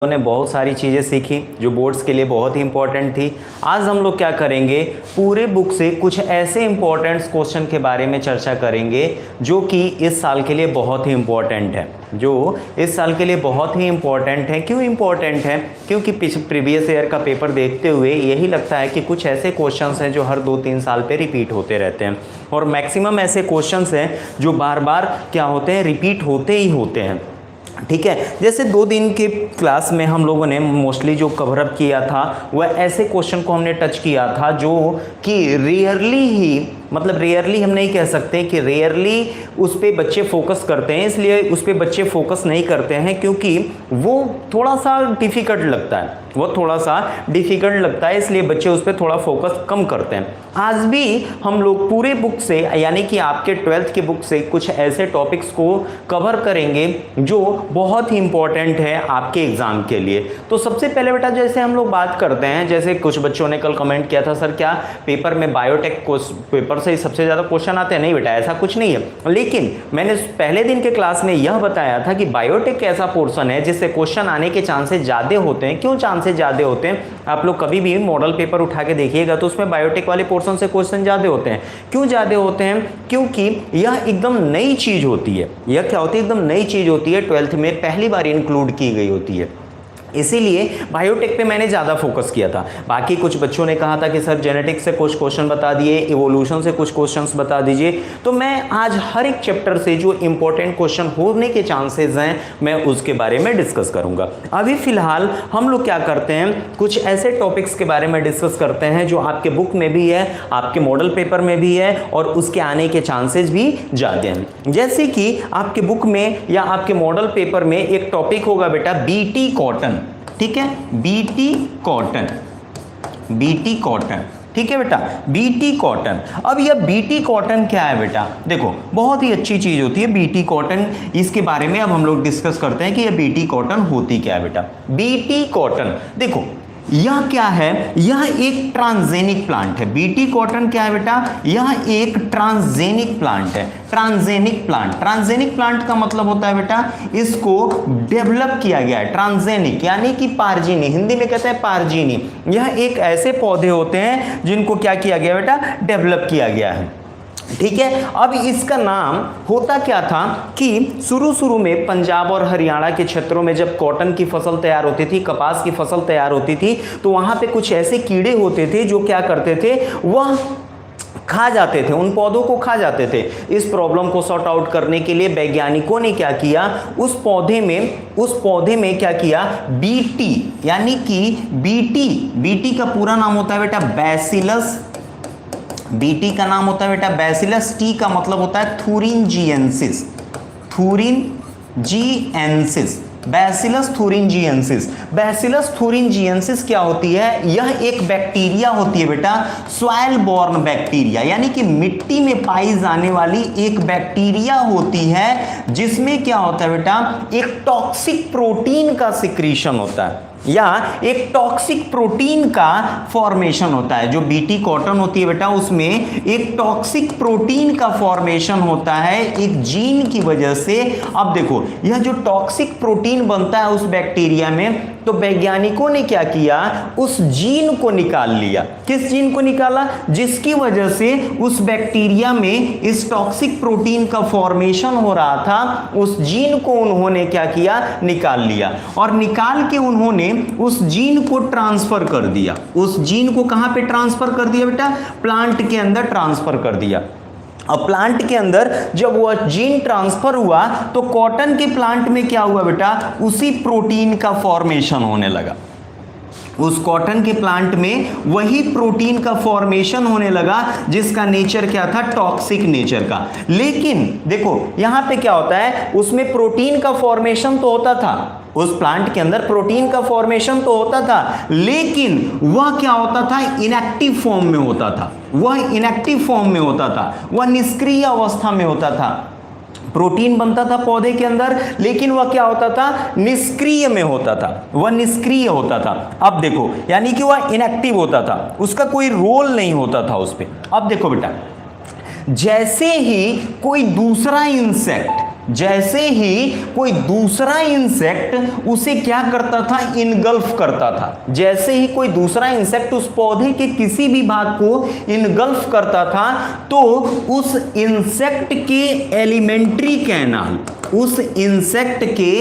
ने बहुत सारी चीज़ें सीखी जो बोर्ड्स के लिए बहुत ही इंपॉर्टेंट थी। आज हम लोग क्या करेंगे, पूरे बुक से कुछ ऐसे इंपॉर्टेंट क्वेश्चन के बारे में चर्चा करेंगे जो कि इस साल के लिए बहुत ही इंपॉर्टेंट है, जो इस साल के लिए बहुत ही इंपॉर्टेंट है। क्यों इंपॉर्टेंट है? क्योंकि प्रीवियस ईयर का पेपर देखते हुए यही लगता है कि कुछ ऐसे क्वेश्चंस हैं जो हर 2-3 साल पे रिपीट होते रहते हैं और मैक्सिमम ऐसे क्वेश्चंस हैं जो बार बार क्या होते हैं, रिपीट होते ही होते हैं। ठीक है, जैसे 2 दिन के क्लास में हम लोगों ने मोस्टली जो कवर अप किया था वह ऐसे क्वेश्चन को हमने टच किया था जो कि रेयरली ही, मतलब रेयरली हम नहीं कह सकते कि रेयरली उस पर बच्चे फोकस करते हैं, इसलिए उस पर बच्चे फोकस नहीं करते हैं क्योंकि वो थोड़ा सा डिफ़िकल्ट लगता है, इसलिए बच्चे उस पर थोड़ा फोकस कम करते हैं। आज भी हम लोग पूरे बुक से यानी कि आपके 12th के बुक से कुछ ऐसे टॉपिक्स को कवर करेंगे जो बहुत ही इंपॉर्टेंट है आपके एग्जाम के लिए। तो सबसे पहले बेटा जैसे हम लोग बात करते हैं, जैसे कुछ बच्चों ने कल कमेंट किया था सर क्या पेपर में बायोटेक पेपर से ही सबसे ज़्यादा क्वेश्चन आते हैं? नहीं बेटा, ऐसा कुछ नहीं है, लेकिन मैंने पहले दिन के क्लास में यह बताया था कि बायोटेक ऐसा पोर्शन है जिससे क्वेश्चन आने के चांसेस ज़्यादा होते हैं। क्यों चांसेस ज़्यादा होते हैं? आप लोग कभी भी मॉडल पेपर उठा के देखिएगा तो उसमें बायोटेक वाले पोर्शन से क्वेश्चन ज़्यादा होते हैं। क्यों ज़्यादा होते हैं? क्योंकि यह एकदम नई चीज़ होती है। यह क्या होती है? एकदम नई चीज़ होती है, 12th में पहली बार इंक्लूड की गई होती है, इसीलिए बायोटेक पे मैंने ज़्यादा फोकस किया था। बाकी कुछ बच्चों ने कहा था कि सर जेनेटिक्स से कुछ क्वेश्चन बता दिए, इवोल्यूशन से कुछ क्वेश्चंस बता दीजिए। तो मैं आज हर एक चैप्टर से जो इंपॉर्टेंट क्वेश्चन होने के चांसेस हैं मैं उसके बारे में डिस्कस करूंगा। अभी फिलहाल हम लोग क्या करते हैं, कुछ ऐसे टॉपिक्स के बारे में डिस्कस करते हैं जो आपके बुक में भी है, आपके मॉडल पेपर में भी है और उसके आने के चांसेस भी ज़्यादा हैं। जैसे कि आपके बुक में या आपके मॉडल पेपर में एक टॉपिक होगा बेटा बीटी कॉटन। ठीक है, बीटी कॉटन, ठीक है बेटा, बीटी कॉटन। अब यह बीटी कॉटन क्या है बेटा? देखो बहुत ही अच्छी चीज होती है बीटी कॉटन, इसके बारे में अब हम लोग डिस्कस करते हैं कि यह बीटी कॉटन होती क्या है बेटा। बीटी कॉटन देखो यह क्या है, यह एक ट्रांसजेनिक प्लांट है। बीटी कॉटन क्या है बेटा? यह एक ट्रांसजेनिक प्लांट है। ट्रांसजेनिक प्लांट का मतलब होता है बेटा इसको डेवलप किया गया है। ट्रांसजेनिक यानी कि पारजीनी, हिंदी में कहते हैं पारजीनी। यह एक ऐसे पौधे होते हैं जिनको क्या किया गया बेटा? डेवलप किया गया है। ठीक है, अब इसका नाम होता क्या था कि शुरू में पंजाब और हरियाणा के क्षेत्रों में जब कॉटन की फसल तैयार होती थी, कपास की फसल तैयार होती थी, तो वहां पे कुछ ऐसे कीड़े होते थे जो क्या करते थे, वह खा जाते थे, उन पौधों को खा जाते थे। इस प्रॉब्लम को सॉर्ट आउट करने के लिए वैज्ञानिकों ने क्या किया, उस पौधे में क्या किया, बीटी यानी कि बीटी का पूरा नाम होता है बेटा बैसिलस, बीटी का नाम होता है बेटा बैसिलस, टी का मतलब होता है थुरिंजिएंसिस, बैसिलस थुरिंजिएंसिस क्या होती है? यह एक बैक्टीरिया होती है बेटा, सॉइल बॉर्न बैक्टीरिया, यानी कि मिट्टी में पाई जाने वाली एक बैक्टीरिया होती है जिसमें क्या होता है बेटा, एक टॉक्सिक प्रोटीन का सिक्रीशन होता है या एक टॉक्सिक प्रोटीन का फॉर्मेशन होता है। जो बीटी कॉटन होती है बेटा उसमें एक टॉक्सिक प्रोटीन का फॉर्मेशन होता है एक जीन की वजह से। अब देखो यह जो टॉक्सिक प्रोटीन बनता है उस बैक्टीरिया में, तो वैज्ञानिकों ने क्या किया, उस जीन को निकाल लिया। किस जीन को निकाला? जिसकी वजह से उस बैक्टीरिया में इस टॉक्सिक प्रोटीन का फॉर्मेशन हो रहा था, उस जीन को उन्होंने क्या किया, निकाल लिया। और निकाल के उन्होंने उस जीन को ट्रांसफर कर दिया। उस जीन को कहां पे ट्रांसफर कर दिया बेटा? प्लांट के अंदर ट्रांसफर कर दिया। अब प्लांट के अंदर जब वह जीन ट्रांसफर हुआ तो कॉटन के प्लांट में क्या हुआ बेटा, उसी प्रोटीन का फॉर्मेशन होने लगा। उस कॉटन के प्लांट में वही प्रोटीन का फॉर्मेशन होने लगा जिसका नेचर क्या था, टॉक्सिक नेचर का। लेकिन देखो यहां पे क्या होता है, उसमें प्रोटीन का फॉर्मेशन तो होता था, उस प्लांट के अंदर प्रोटीन का फॉर्मेशन तो होता था, लेकिन वह क्या होता था, इनएक्टिव फॉर्म में होता था। वह निष्क्रिय अवस्था में होता था। प्रोटीन बनता था पौधे के अंदर, लेकिन वह क्या होता था, निष्क्रिय में होता था, वह निष्क्रिय होता था। अब देखो यानी कि वह इनएक्टिव होता था, उसका कोई रोल नहीं होता था उस पे। अब देखो बेटा, जैसे ही कोई दूसरा इंसेक्ट जैसे ही कोई दूसरा इंसेक्ट उसे क्या करता था, इनगल्फ करता था। जैसे ही कोई दूसरा इंसेक्ट उस पौधे के किसी भी भाग को इनगल्फ करता था तो उस इंसेक्ट के एलिमेंट्री कैनाल, उस इंसेक्ट के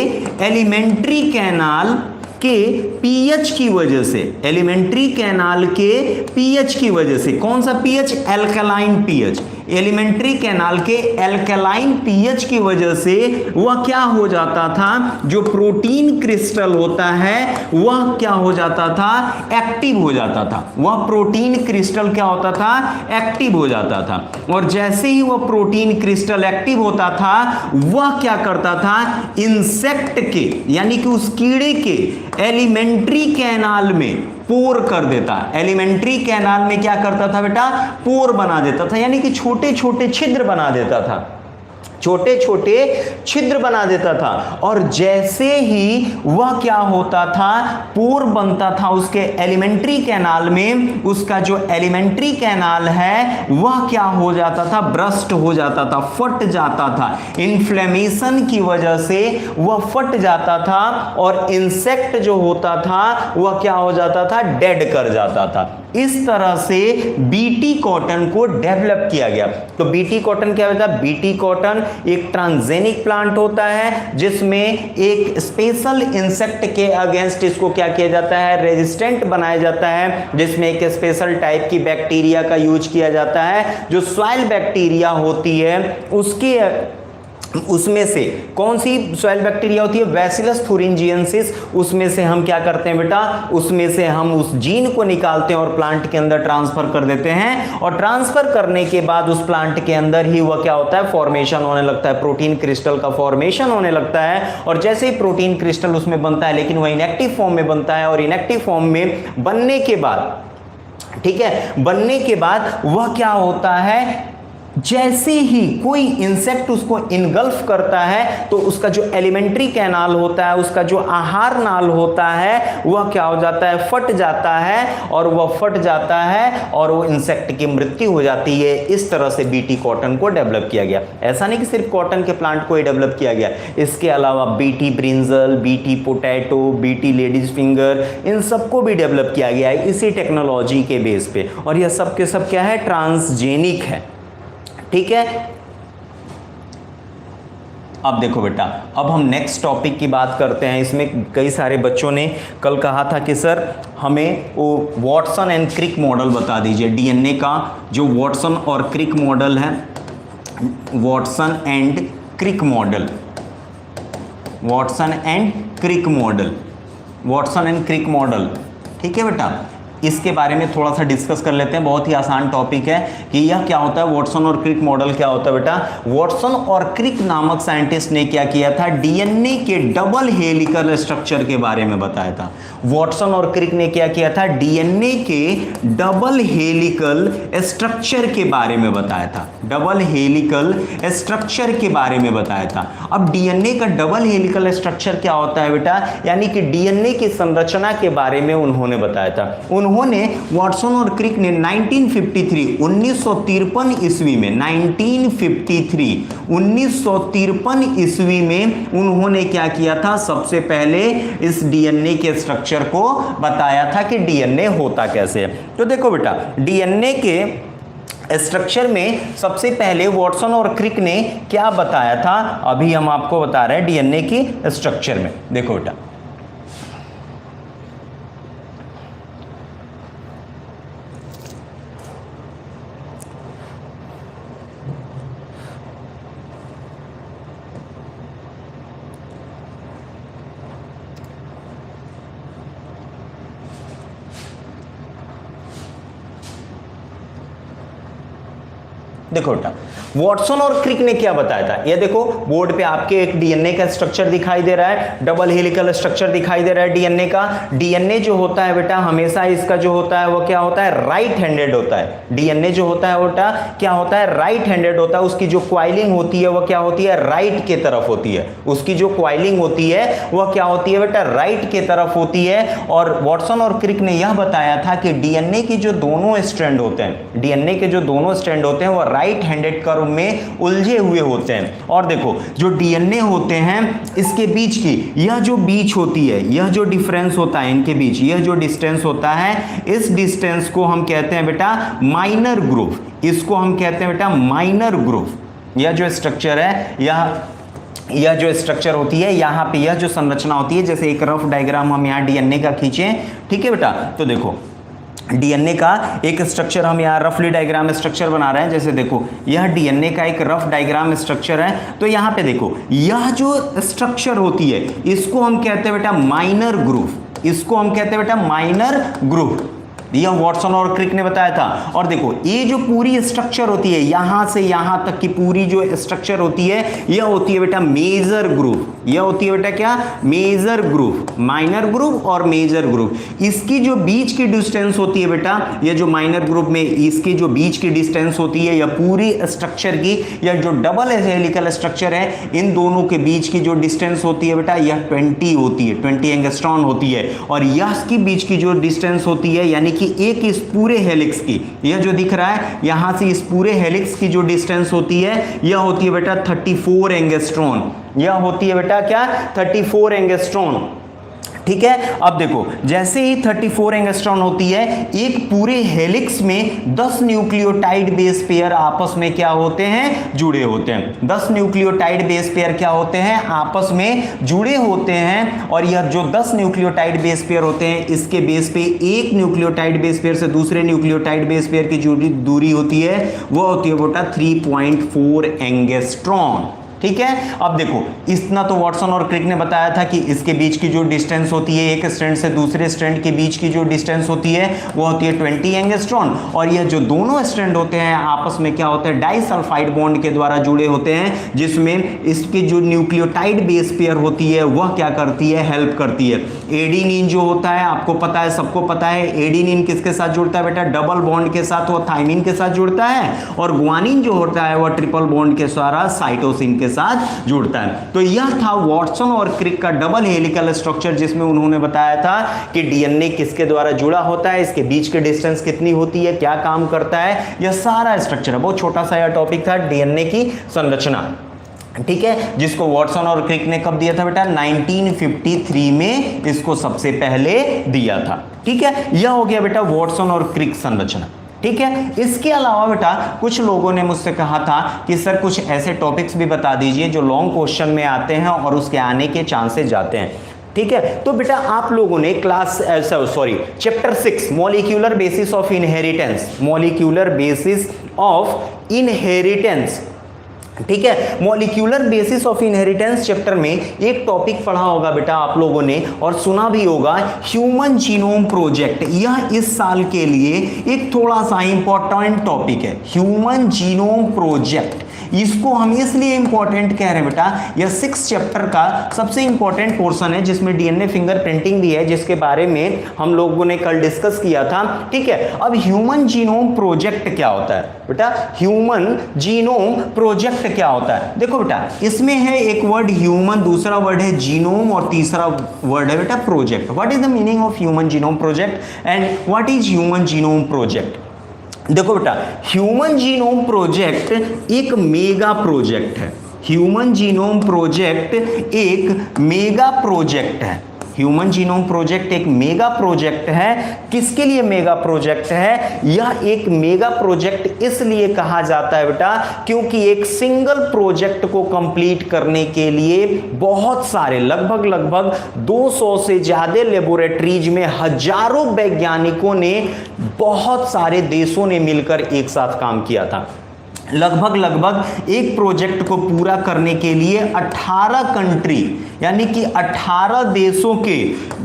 एलिमेंट्री कैनाल के पीएच की वजह से, एलिमेंट्री कैनाल के पीएच की वजह से, कौन सा pH, alkaline pH, alimentary canal के एल्कलाइन पीएच की वजह से वह क्या हो जाता था, जो प्रोटीन क्रिस्टल होता है वह क्या हो जाता था, एक्टिव हो जाता था। वह प्रोटीन क्रिस्टल क्या होता था, एक्टिव हो जाता था। और जैसे ही वह प्रोटीन क्रिस्टल एक्टिव होता था वह क्या करता था, इंसेक्ट के यानी कि उस कीड़े के एलिमेंट्री कैनाल में पोर कर देता। एलिमेंट्री कैनाल में क्या करता था बेटा, पोर बना देता था, यानी कि छोटे छोटे छिद्र बना देता था, छोटे छोटे छिद्र बना देता था। और जैसे ही वह क्या होता था, पोर बनता था उसके एलिमेंट्री कैनाल में, उसका जो एलिमेंट्री कैनाल है वह क्या हो जाता था, ब्रस्ट हो जाता था, फट जाता था। इन्फ्लेमेशन की वजह से वह फट जाता था और इंसेक्ट जो होता था वह क्या हो जाता था, डेड कर जाता था। इस तरह से बीटी कॉटन को डेवलप किया गया। तो बीटी कॉटन क्या होता है, बीटी कॉटन एक ट्रांसजेनिक प्लांट होता है जिसमें एक स्पेशल इंसेक्ट के अगेंस्ट इसको क्या किया जाता है, रेजिस्टेंट बनाया जाता है, जिसमें एक स्पेशल टाइप की बैक्टीरिया का यूज किया जाता है जो सॉइल बैक्टीरिया होती है उसमें से कौन सी सॉइल बैक्टीरिया होती है, बैसिलस थुरिंजिएंसिस। उसमें से हम क्या करते हैं बेटा, उसमें से हम उस जीन को निकालते हैं और प्लांट के अंदर ट्रांसफर कर देते हैं। और ट्रांसफर करने के बाद उस प्लांट के अंदर ही वह क्या होता है, फॉर्मेशन होने लगता है, प्रोटीन क्रिस्टल का फॉर्मेशन होने लगता है। और जैसे ही प्रोटीन क्रिस्टल उसमें बनता है, लेकिन वह इनएक्टिव फॉर्म में बनता है, और इनएक्टिव फॉर्म में बनने के बाद, ठीक है, बनने के बाद वह क्या होता है, जैसे ही कोई इंसेक्ट उसको इनगल्फ करता है तो उसका जो एलिमेंट्री कैनाल होता है, उसका जो आहार नाल होता है वह क्या हो जाता है, फट जाता है। और वह फट जाता है और वो इंसेक्ट की मृत्यु हो जाती है। इस तरह से बीटी कॉटन को डेवलप किया गया। ऐसा नहीं कि सिर्फ कॉटन के प्लांट को ही डेवलप किया गया, इसके अलावा BT brinjal, BT potato, BT ladies finger, इन सबको भी डेवलप किया गया है इसी टेक्नोलॉजी के बेस पे। और यह सब के सब क्या है, ट्रांसजेनिक है, ठीक है। अब देखो बेटा, अब हम नेक्स्ट टॉपिक की बात करते हैं। इसमें कई सारे बच्चों ने कल कहा था कि सर हमें वो वॉटसन एंड क्रिक मॉडल बता दीजिए। डीएनए का जो वॉटसन और क्रिक मॉडल है, Watson and Crick model, Watson and Crick model, Watson and Crick model, ठीक है बेटा। इसके बारे में थोड़ा सा डिस्कस कर लेते हैं। बहुत ही आसान टॉपिक है कि यह क्या होता है, वॉटसन और क्रिक मॉडल क्या होता है बेटा। वॉटसन और क्रिक नामक साइंटिस्ट ने क्या किया था, डीएनए के डबल हेलिकल स्ट्रक्चर के बारे में बताया था। वॉटसन और क्रिक ने क्या किया था, डीएनए के डबल हेलिकल स्ट्रक्चर के बारे में बताया था, डबल हेलिकल स्ट्रक्चर के बारे में बताया था। अब डीएनए का डबल हेलिकल स्ट्रक्चर क्या होता है बेटा, यानी कि डीएनए की संरचना के बारे में उन्होंने बताया था। उन्होंने वॉटसन और क्रिक ने 1953 ईस्वी में, 1953 ईस्वी में उन्होंने क्या किया था, सबसे पहले इस डीएनए के स्ट्रक्चर को बताया था कि डीएनए होता कैसे है। तो देखो बेटा, डीएनए के स्ट्रक्चर में सबसे पहले वॉटसन और क्रिक ने क्या बताया था, अभी हम आपको बता रहे हैं डीएनए की स्ट्रक्चर में। देखो बेटा, देखो बेटा, वॉटसन और क्रिक ने क्या बताया था, ये देखो बोर्ड पे आपके एक डीएनए का स्ट्रक्चर दिखाई दे रहा है, डबल हेलिकल स्ट्रक्चर दिखाई दे रहा है डीएनए का। डीएनए जो होता है बेटा, हमेशा इसका जो होता है वो क्या होता है, राइट हैंडेड होता है। डीएनए जो होता है बेटा क्या होता है, राइट हैंडेड होता है। उसकी जो क्वाइलिंग होती है वो क्या होती है, राइट के तरफ होती है। उसकी जो क्वाइलिंग होती है वह क्या होती है बेटा, राइट के तरफ होती है। और वॉटसन और क्रिक ने यह बताया था कि डीएनए के जो दोनों स्ट्रैंड होते हैं, डीएनए के जो दोनों स्ट्रैंड होते हैं वो राइट हैंडेड कर्व में उलझे हुए होते हैं। और देखो जो डीएनए होते हैं इसके बीच की यह जो बीच होती है, यह जो डिफरेंस होता है इनके बीच, यह जो डिस्टेंस होता है, इस डिस्टेंस को हम कहते हैं बेटा माइनर ग्रुव। इसको हम कहते हैं बेटा माइनर ग्रुव। यह जो स्ट्रक्चर है, यह जो स्ट्रक्चर होती है, यहाँ पे यह जो संरचना होती है, जैसे एक रफ डायग्राम हम यहाँ डीएनए का खींचे, ठीक है बेटा। तो देखो डीएनए का एक स्ट्रक्चर हम यहाँ रफली डायग्राम स्ट्रक्चर बना रहे हैं। जैसे देखो यह डीएनए का एक रफ डायग्राम स्ट्रक्चर है। तो यहाँ पे देखो यह जो स्ट्रक्चर होती है इसको हम कहते हैं बेटा माइनर ग्रुव। इसको हम कहते हैं बेटा माइनर ग्रुव। यह वॉटसन और क्रिक ने बताया था। और देखो ये जो पूरी स्ट्रक्चर होती है यहां से यहां तक की पूरी जो स्ट्रक्चर होती है यह होती है बेटा मेजर ग्रुव। यह होती है बेटा क्या? Major groove. माइनर ग्रुव और मेजर ग्रुव। इसकी जो बीच की डिस्टेंस होती है बेटा, यह जो माइनर ग्रुव में इसकी जो बीच की डिस्टेंस होती है, यह पूरी स्ट्रक्चर की, यह जो डबल हेलिकल स्ट्रक्चर है इन दोनों के बीच की जो डिस्टेंस होती है बेटा यह 20 होती है, 20 एंगस्ट्रॉन होती है। और यह की बीच की जो डिस्टेंस होती है यानी कि एक इस पूरे हेलिक्स की, यह जो दिख रहा है यहां से इस पूरे हेलिक्स की जो डिस्टेंस होती है यह होती है बेटा 34 एंगस्ट्रॉन। यह होती है बेटा क्या? 34 एंगस्ट्रॉन। ठीक है। अब देखो जैसे ही 34 एंगस्ट्रॉन होती है, एक पूरे हेलिक्स में 10 न्यूक्लियोटाइड बेस पेयर आपस में क्या होते हैं? जुड़े होते हैं। 10 न्यूक्लियोटाइड बेस पेयर क्या होते हैं? आपस में जुड़े होते हैं। और यह जो 10 न्यूक्लियोटाइड बेस पेयर होते हैं इसके बेस पे एक न्यूक्लियोटाइड बेस पेयर से दूसरे न्यूक्लियोटाइड बेस पेयर की जो दूरी होती है वो होती है बेटा 3.4 एंगस्ट्रॉन। ठीक है। अब देखो इतना तो वॉटसन और क्रिक ने बताया था कि इसके बीच की जो डिस्टेंस होती है, एक स्ट्रैंड से दूसरे स्ट्रैंड के बीच की जो डिस्टेंस होती है वो होती है 20 एंगस्ट्रॉन। और यह जो दोनों स्ट्रैंड होते हैं आपस में क्या होते हैं? डाइसल्फाइड बॉन्ड के द्वारा जुड़े होते हैं, जिसमें इसकी जो न्यूक्लियोटाइड बेस पेयर होती है वह क्या करती है? हेल्प करती है। एडेनिन जो होता है आपको पता है, सबको पता है, एडेनिन किसके साथ जुड़ता है बेटा? डबल बॉन्ड के साथ, वो थाइमिन के साथ जुड़ता है। और ग्वानिन जो होता है वह ट्रिपल बॉन्ड के द्वारा साइटोसिन साथ जुड़ता है। तो यह था वॉटसन और क्रिक का डबल हेलिकल स्ट्रक्चर, जिसमें उन्होंने बताया था कि डीएनए किसके द्वारा जुड़ा होता है, इसके बीच की डिस्टेंस कितनी होती है, क्या काम करता है, यह सारा स्ट्रक्चर है। बहुत छोटा सा यह टॉपिक था डीएनए की संरचना। ठीक है। जिसको वॉटसन और क्रिक ने कब दिया था बेटा? 1953 में इसको सबसे पहले दिया था। ठीक है। यह हो गया बेटा वॉटसन और क्रिक संरचना। ठीक है। इसके अलावा बेटा कुछ लोगों ने मुझसे कहा था कि सर कुछ ऐसे टॉपिक्स भी बता दीजिए जो लॉन्ग क्वेश्चन में आते हैं और उसके आने के चांसेस जाते हैं। ठीक है। तो बेटा आप लोगों ने chapter 6 molecular basis of inheritance, molecular basis of inheritance, ठीक है, molecular basis of inheritance chapter में एक टॉपिक पढ़ा होगा बेटा आप लोगों ने और सुना भी होगा, ह्यूमन जीनोम प्रोजेक्ट। यह इस साल के लिए एक थोड़ा सा इंपॉर्टेंट टॉपिक है, ह्यूमन जीनोम प्रोजेक्ट। इसको हम इसलिए इंपॉर्टेंट कह रहे हैं बेटा, यह 6 चैप्टर का सबसे इंपॉर्टेंट पोर्शन है, जिसमें डीएनए फिंगरप्रिंटिंग भी है, जिसके बारे में हम लोगों ने कल डिस्कस किया था। ठीक है। अब ह्यूमन जीनोम प्रोजेक्ट क्या होता है बेटा? ह्यूमन जीनोम प्रोजेक्ट क्या होता है? देखो बेटा इसमें है एक वर्ड ह्यूमन, दूसरा वर्ड है जीनोम और तीसरा वर्ड है बेटा project. What is the meaning of human genome project and what is human genome project? देखो बेटा ह्यूमन जीनोम प्रोजेक्ट एक मेगा प्रोजेक्ट है। ह्यूमन जीनोम प्रोजेक्ट एक मेगा प्रोजेक्ट है। ह्यूमन जीनोम प्रोजेक्ट एक मेगा प्रोजेक्ट है। किसके लिए मेगा प्रोजेक्ट है? यह एक मेगा प्रोजेक्ट इसलिए कहा जाता है बेटा क्योंकि एक सिंगल प्रोजेक्ट को कंप्लीट करने के लिए बहुत सारे लगभग 200 से ज्यादा लेबोरेटरीज में हजारों वैज्ञानिकों ने, बहुत सारे देशों ने मिलकर एक साथ काम किया था। लगभग एक प्रोजेक्ट को पूरा करने के लिए 18 कंट्री यानी कि 18 देशों के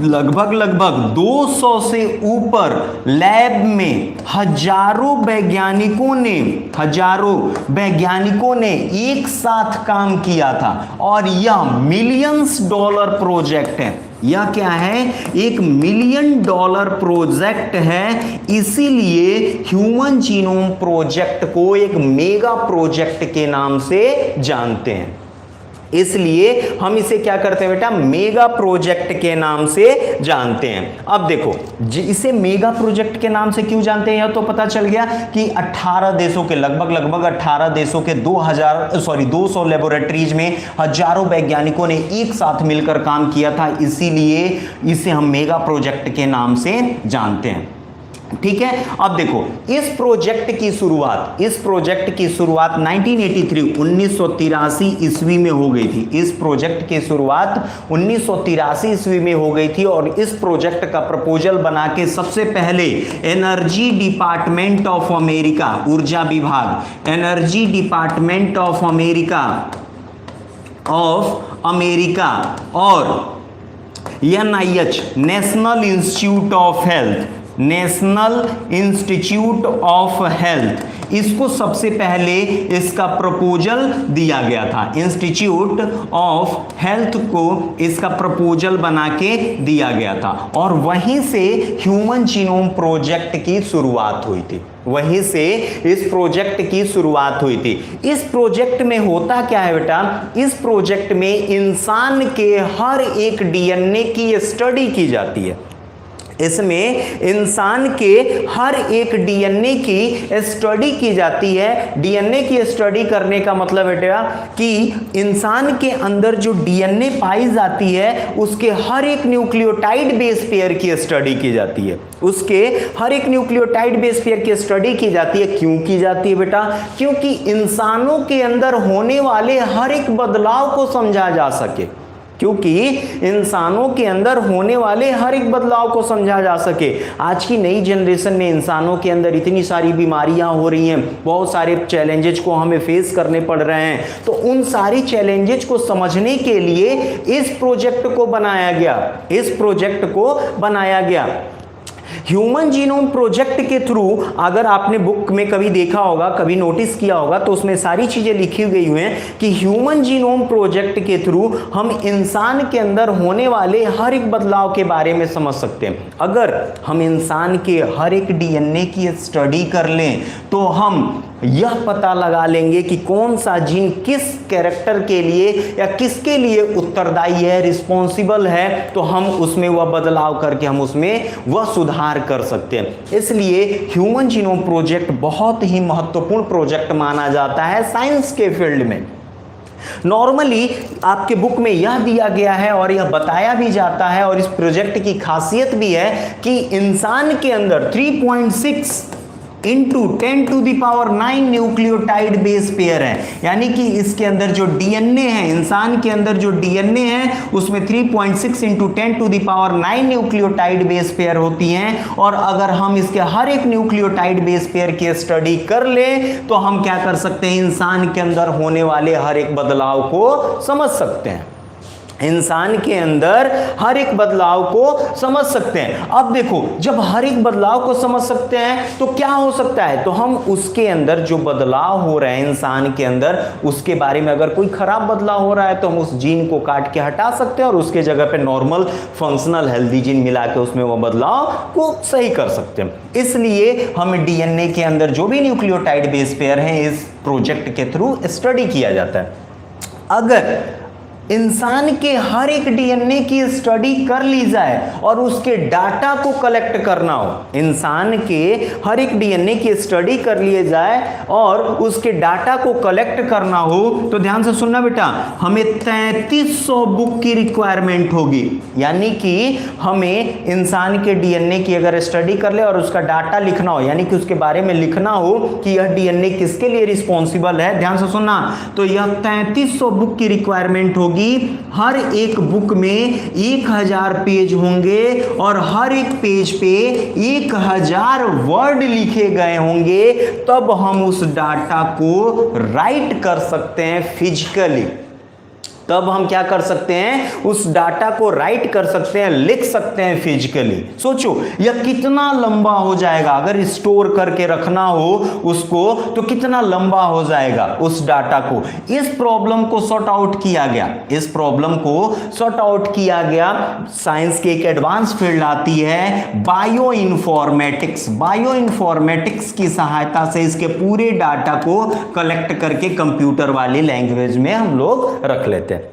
लगभग 200 से ऊपर लैब में हजारों वैज्ञानिकों ने एक साथ काम किया था। और यह मिलियंस डॉलर प्रोजेक्ट है। यह क्या है? एक $1 मिलियन प्रोजेक्ट है। इसीलिए ह्यूमन जीनोम प्रोजेक्ट को एक मेगा प्रोजेक्ट के नाम से जानते हैं। इसलिए हम इसे क्या करते हैं बेटा, मेगा प्रोजेक्ट के नाम से जानते हैं। अब देखो इसे मेगा प्रोजेक्ट के नाम से क्यों जानते हैं, यह तो पता चल गया कि 18 देशों के लगभग 18 देशों के 200 लेबोरेटरीज में हजारों वैज्ञानिकों ने एक साथ मिलकर काम किया था, इसीलिए इसे हम मेगा प्रोजेक्ट के नाम से जानते हैं। ठीक है, अब देखो इस प्रोजेक्ट की शुरुआत 1983 ईस्वी में हो गई थी। इस प्रोजेक्ट की शुरुआत 1983 ईस्वी में हो गई थी और इस प्रोजेक्ट का प्रपोजल बना के सबसे पहले एनर्जी डिपार्टमेंट ऑफ अमेरिका, ऊर्जा विभाग, एनर्जी डिपार्टमेंट ऑफ अमेरिका और NIH, national institute of health, इसको सबसे पहले इसका प्रपोजल दिया गया था। इंस्टीट्यूट ऑफ हेल्थ को इसका प्रपोजल बना के दिया गया था और वहीं से ह्यूमन जीनोम प्रोजेक्ट की शुरुआत हुई थी। वहीं से इस प्रोजेक्ट की शुरुआत हुई थी। इस प्रोजेक्ट में होता क्या है बेटा, इस प्रोजेक्ट में इंसान के हर एक DNA की स्टडी की जाती है। इसमें इंसान के हर एक DNA की स्टडी की जाती है। DNA की स्टडी करने का मतलब बेटा कि इंसान के अंदर जो DNA पाई जाती है उसके हर एक न्यूक्लियोटाइड बेस पेयर की स्टडी की जाती है। उसके हर एक न्यूक्लियोटाइड बेस पेयर की स्टडी की जाती है। क्यों की जाती है बेटा, क्योंकि इंसानों के अंदर होने वाले हर एक बदलाव को समझा जा सके, क्योंकि इंसानों के अंदर होने वाले हर एक बदलाव को समझा जा सके। आज की नई जनरेशन में इंसानों के अंदर इतनी सारी बीमारियां हो रही हैं, बहुत सारे चैलेंजेस को हमें फेस करने पड़ रहे हैं, तो उन सारी चैलेंजेस को समझने के लिए इस प्रोजेक्ट को बनाया गया। ह्यूमन जीनोम प्रोजेक्ट के थ्रू, अगर आपने बुक में कभी देखा होगा, कभी नोटिस किया होगा, तो उसमें सारी चीजें लिखी गई हुई हैं कि ह्यूमन जीनोम प्रोजेक्ट के थ्रू हम इंसान के अंदर होने वाले हर एक बदलाव के बारे में समझ सकते हैं। अगर हम इंसान के हर एक DNA की स्टडी कर लें तो हम यह पता लगा लेंगे कि कौन सा जीन किस कैरेक्टर के लिए या किसके लिए उत्तरदायी है, रिस्पॉन्सिबल है, तो हम उसमें वह बदलाव करके हम उसमें वह सुधार कर सकते हैं। इसलिए ह्यूमन जीनोम प्रोजेक्ट बहुत ही महत्वपूर्ण प्रोजेक्ट माना जाता है साइंस के फील्ड में। नॉर्मली आपके बुक में यह दिया गया है और यह बताया भी जाता है, और इस प्रोजेक्ट की खासियत भी है कि इंसान के अंदर 3.6 इंटू 10⁹ न्यूक्लियोटाइड बेस पेयर है। यानी कि इसके अंदर जो DNA है, इंसान के अंदर जो DNA है उसमें 3.6 इंटू 10⁹ न्यूक्लियोटाइड बेस पेयर होती हैं। और अगर हम इसके हर एक न्यूक्लियोटाइड बेस पेयर की स्टडी कर लें तो हम क्या कर सकते हैं, इंसान के अंदर होने वाले हर एक बदलाव को समझ सकते हैं। इंसान के अंदर हर एक बदलाव को समझ सकते हैं। अब देखो, जब हर एक बदलाव को समझ सकते हैं तो क्या हो सकता है, तो हम उसके अंदर जो बदलाव हो रहे हैं इंसान के अंदर, उसके बारे में अगर कोई खराब बदलाव हो रहा है तो हम उस जीन को काट के हटा सकते हैं और उसके जगह पे नॉर्मल फंक्शनल हेल्दी जीन मिला के उसमें वो बदलाव को सही कर सकते हैं। इसलिए हमें DNA के अंदर जो भी न्यूक्लियोटाइड बेस पेयर हैं इस प्रोजेक्ट के थ्रू स्टडी किया जाता है। अगर इंसान के हर एक DNA की स्टडी कर ली जाए और उसके डाटा को कलेक्ट करना हो, इंसान के हर एक DNA की स्टडी कर लिए जाए और उसके डाटा को कलेक्ट करना हो, तो ध्यान से सुनना बेटा, हमें 3300 बुक की रिक्वायरमेंट होगी। यानी कि हमें इंसान के DNA की अगर स्टडी कर ले और उसका डाटा लिखना हो, यानी कि उसके बारे में लिखना हो कि यह DNA किसके लिए रिस्पॉन्सिबल है, ध्यान से सुनना, तो यह 3300 बुक की रिक्वायरमेंट होगी। हर एक बुक में 1000 पेज होंगे और हर एक पेज पे 1000 वर्ड लिखे गए होंगे, तब हम उस डाटा को राइट कर सकते हैं फिजिकली। तब हम क्या कर सकते हैं, उस डाटा को राइट कर सकते हैं, लिख सकते हैं फिजिकली। सोचो यह कितना लंबा हो जाएगा, अगर स्टोर करके रखना हो उसको तो कितना लंबा हो जाएगा उस डाटा को। इस प्रॉब्लम को सॉर्ट आउट किया गया। साइंस की एक एडवांस फील्ड आती है बायो इन्फॉर्मेटिक्स की सहायता से इसके पूरे डाटा को कलेक्ट करके कंप्यूटर वाली लैंग्वेज में हम लोग रख लेते हैं।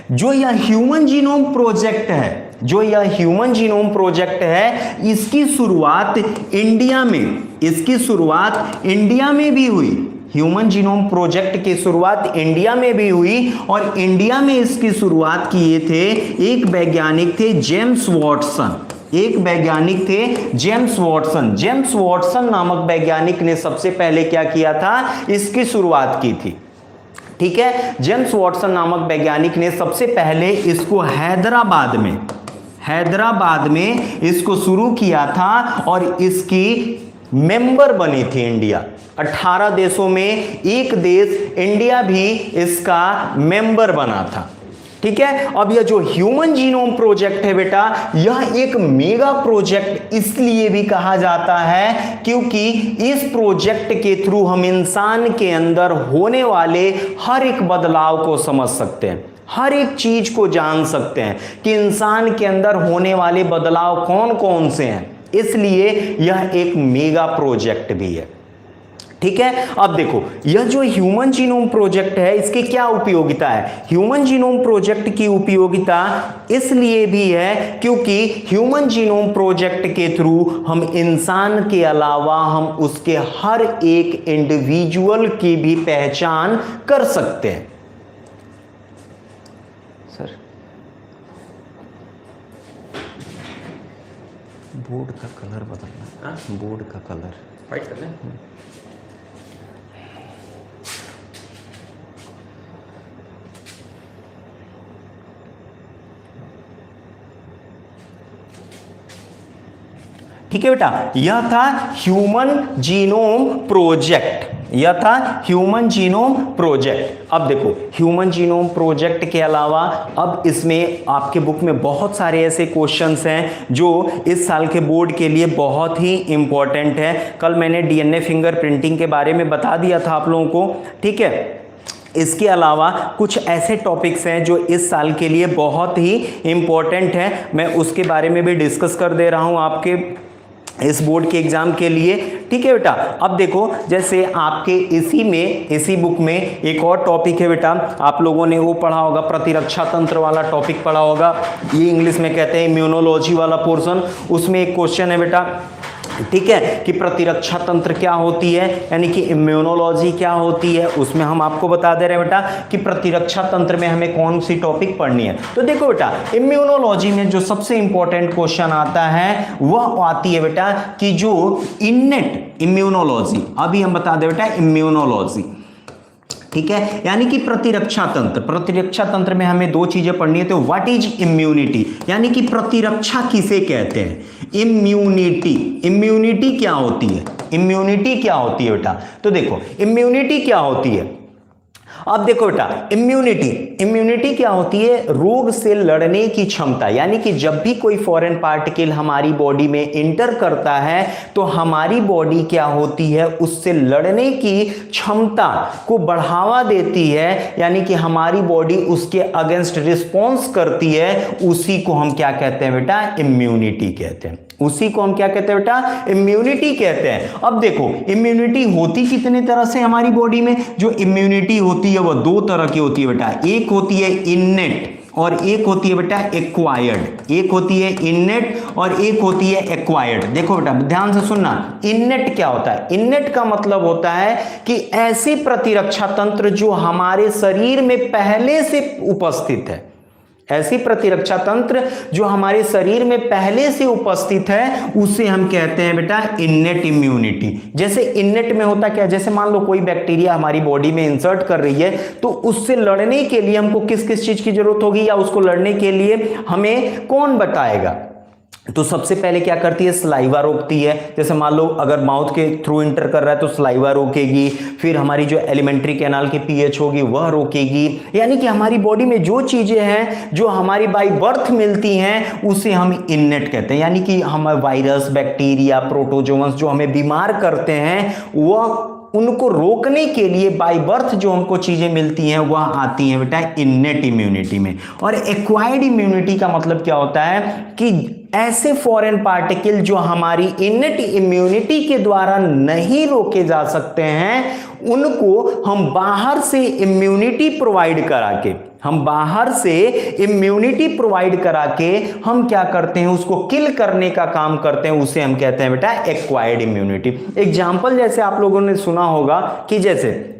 जो यह ह्यूमन जीनोम प्रोजेक्ट है, जो यह ह्यूमन जीनोम प्रोजेक्ट है, इसकी शुरुआत इंडिया में, इसकी शुरुआत इंडिया में भी हुई। ह्यूमन जीनोम प्रोजेक्ट की शुरुआत इंडिया में भी हुई और इंडिया में इसकी शुरुआत किए थे एक वैज्ञानिक थे जेम्स वॉटसन। एक वैज्ञानिक थे जेम्स वॉटसन। जेम्स वॉटसन नामक वैज्ञानिक ने सबसे पहले क्या किया था, इसकी शुरुआत की थी। ठीक है, जेम्स वॉटसन नामक वैज्ञानिक ने सबसे पहले इसको हैदराबाद में इसको शुरू किया था और इसकी मेंबर बनी थी इंडिया। 18 देशों में एक देश इंडिया भी इसका मेंबर बना था। ठीक है, अब यह जो ह्यूमन जीनोम प्रोजेक्ट है बेटा, यह एक मेगा प्रोजेक्ट इसलिए भी कहा जाता है क्योंकि इस प्रोजेक्ट के थ्रू हम इंसान के अंदर होने वाले हर एक बदलाव को समझ सकते हैं, हर एक चीज को जान सकते हैं कि इंसान के अंदर होने वाले बदलाव कौन कौन से हैं। इसलिए यह एक मेगा प्रोजेक्ट भी है। ठीक है, अब देखो यह जो ह्यूमन जीनोम प्रोजेक्ट है, इसकी क्या उपयोगिता है। ह्यूमन जीनोम प्रोजेक्ट की उपयोगिता इसलिए भी है क्योंकि ह्यूमन जीनोम प्रोजेक्ट के थ्रू हम इंसान के अलावा हम उसके हर एक इंडिविजुअल की भी पहचान कर सकते हैं। सर, बोर्ड का कलर बदलना, बोर्ड का कलर व्हाइट कर लें। ठीक है बेटा, यह था ह्यूमन जीनोम प्रोजेक्ट, यह था ह्यूमन जीनोम प्रोजेक्ट। अब देखो ह्यूमन जीनोम प्रोजेक्ट के अलावा अब इसमें आपके बुक में बहुत सारे ऐसे क्वेश्चंस हैं जो इस साल के बोर्ड के लिए बहुत ही इंपॉर्टेंट है। कल मैंने डीएनए फिंगरप्रिंटिंग के बारे में बता दिया था आप लोगों को। ठीक है, इसके अलावा कुछ ऐसे टॉपिक्स हैं जो इस साल के लिए बहुत ही इंपॉर्टेंट हैं, मैं उसके बारे में भी डिस्कस कर दे रहा हूं आपके इस बोर्ड के एग्जाम के लिए। ठीक है बेटा, अब देखो जैसे आपके इसी बुक में एक और टॉपिक है बेटा, आप लोगों ने वो पढ़ा होगा, प्रतिरक्षा तंत्र वाला टॉपिक पढ़ा होगा, ये इंग्लिश में कहते हैं इम्यूनोलॉजी वाला पोर्शन। उसमें एक क्वेश्चन है बेटा, ठीक है, कि प्रतिरक्षा तंत्र क्या होती है, यानी कि इम्यूनोलॉजी क्या होती है। उसमें हम आपको बता दे रहे हैं बेटा कि प्रतिरक्षा तंत्र में हमें कौन सी टॉपिक पढ़नी है। तो देखो बेटा, इम्यूनोलॉजी में जो सबसे इंपॉर्टेंट क्वेश्चन आता है वह आती है बेटा कि जो इन्नेट इम्यूनोलॉजी, अभी हम बता दे बेटा इम्यूनोलॉजी, ठीक है, यानी कि प्रतिरक्षा तंत्र। प्रतिरक्षा तंत्र में हमें दो चीजें पढ़नी है। तो व्हाट इज इम्यूनिटी, यानी कि प्रतिरक्षा किसे कहते हैं। इम्यूनिटी क्या होती है, इम्यूनिटी क्या होती है बेटा। तो देखो इम्यूनिटी क्या होती है, अब देखो बेटा इम्यूनिटी क्या होती है, रोग से लड़ने की क्षमता। यानी कि जब भी कोई फॉरेन पार्टिकल हमारी बॉडी में इंटर करता है तो हमारी बॉडी क्या होती है, उससे लड़ने की क्षमता को बढ़ावा देती है, यानी कि हमारी बॉडी उसके अगेंस्ट रिस्पॉन्स करती है। उसी को हम क्या कहते हैं बेटा, इम्यूनिटी कहते हैं। उसी को हम क्या कहते हैं बेटा, इम्यूनिटी कहते हैं। अब देखो इम्यूनिटी होती कितने तरह से हमारी बॉडी में, जो इम्यूनिटी होती है वह दो तरह की होती है बेटा, एक होती है इन्नेट और एक होती है बेटा एक्वायर्ड। एक होती है इन्नेट और एक होती है एक्वायर्ड। देखो बेटा ध्यान से सुनना, इन्नेट क्या होता है, इन्नेट का मतलब होता है कि ऐसे प्रतिरक्षा तंत्र जो हमारे शरीर में पहले से उपस्थित है, ऐसी प्रतिरक्षा तंत्र जो हमारे शरीर में पहले से उपस्थित है, उसे हम कहते हैं बेटा इन्नेट इम्यूनिटी। जैसे इन्नेट में होता क्या, जैसे मान लो कोई बैक्टीरिया हमारी बॉडी में इंसर्ट कर रही है, तो उससे लड़ने के लिए हमको किस किस चीज की जरूरत होगी, या उसको लड़ने के लिए हमें कौन बताएगा। तो सबसे पहले क्या करती है, सलाइवा रोकती है। जैसे मान लो अगर माउथ के थ्रू इंटर कर रहा है तो सलाइवा रोकेगी, फिर हमारी जो एलिमेंट्री कैनाल की पीएच होगी वह रोकेगी। यानी कि हमारी बॉडी में जो चीजें हैं जो हमारी बाय बर्थ मिलती हैं उसे हम इन्नेट कहते हैं। यानी कि हम वायरस, बैक्टीरिया, प्रोटोजोअन्स जो हमें बीमार करते हैं वह उनको रोकने के लिए बाय बर्थ जो हमको चीजें मिलती हैं वह आती हैं बेटा इन्नेट इम्यूनिटी में। और एक्वायर्ड इम्यूनिटी का मतलब क्या होता है कि ऐसे फॉरेन पार्टिकल जो हमारी इन्नेट इम्यूनिटी के द्वारा नहीं रोके जा सकते हैं, उनको हम बाहर से इम्यूनिटी प्रोवाइड करा के, हम बाहर से इम्यूनिटी प्रोवाइड करा के हम क्या करते हैं, उसको किल करने का काम करते हैं, उसे हम कहते हैं बेटा एक्वायर्ड इम्यूनिटी। एग्जाम्पल जैसे आप लोगों ने सुना होगा कि जैसे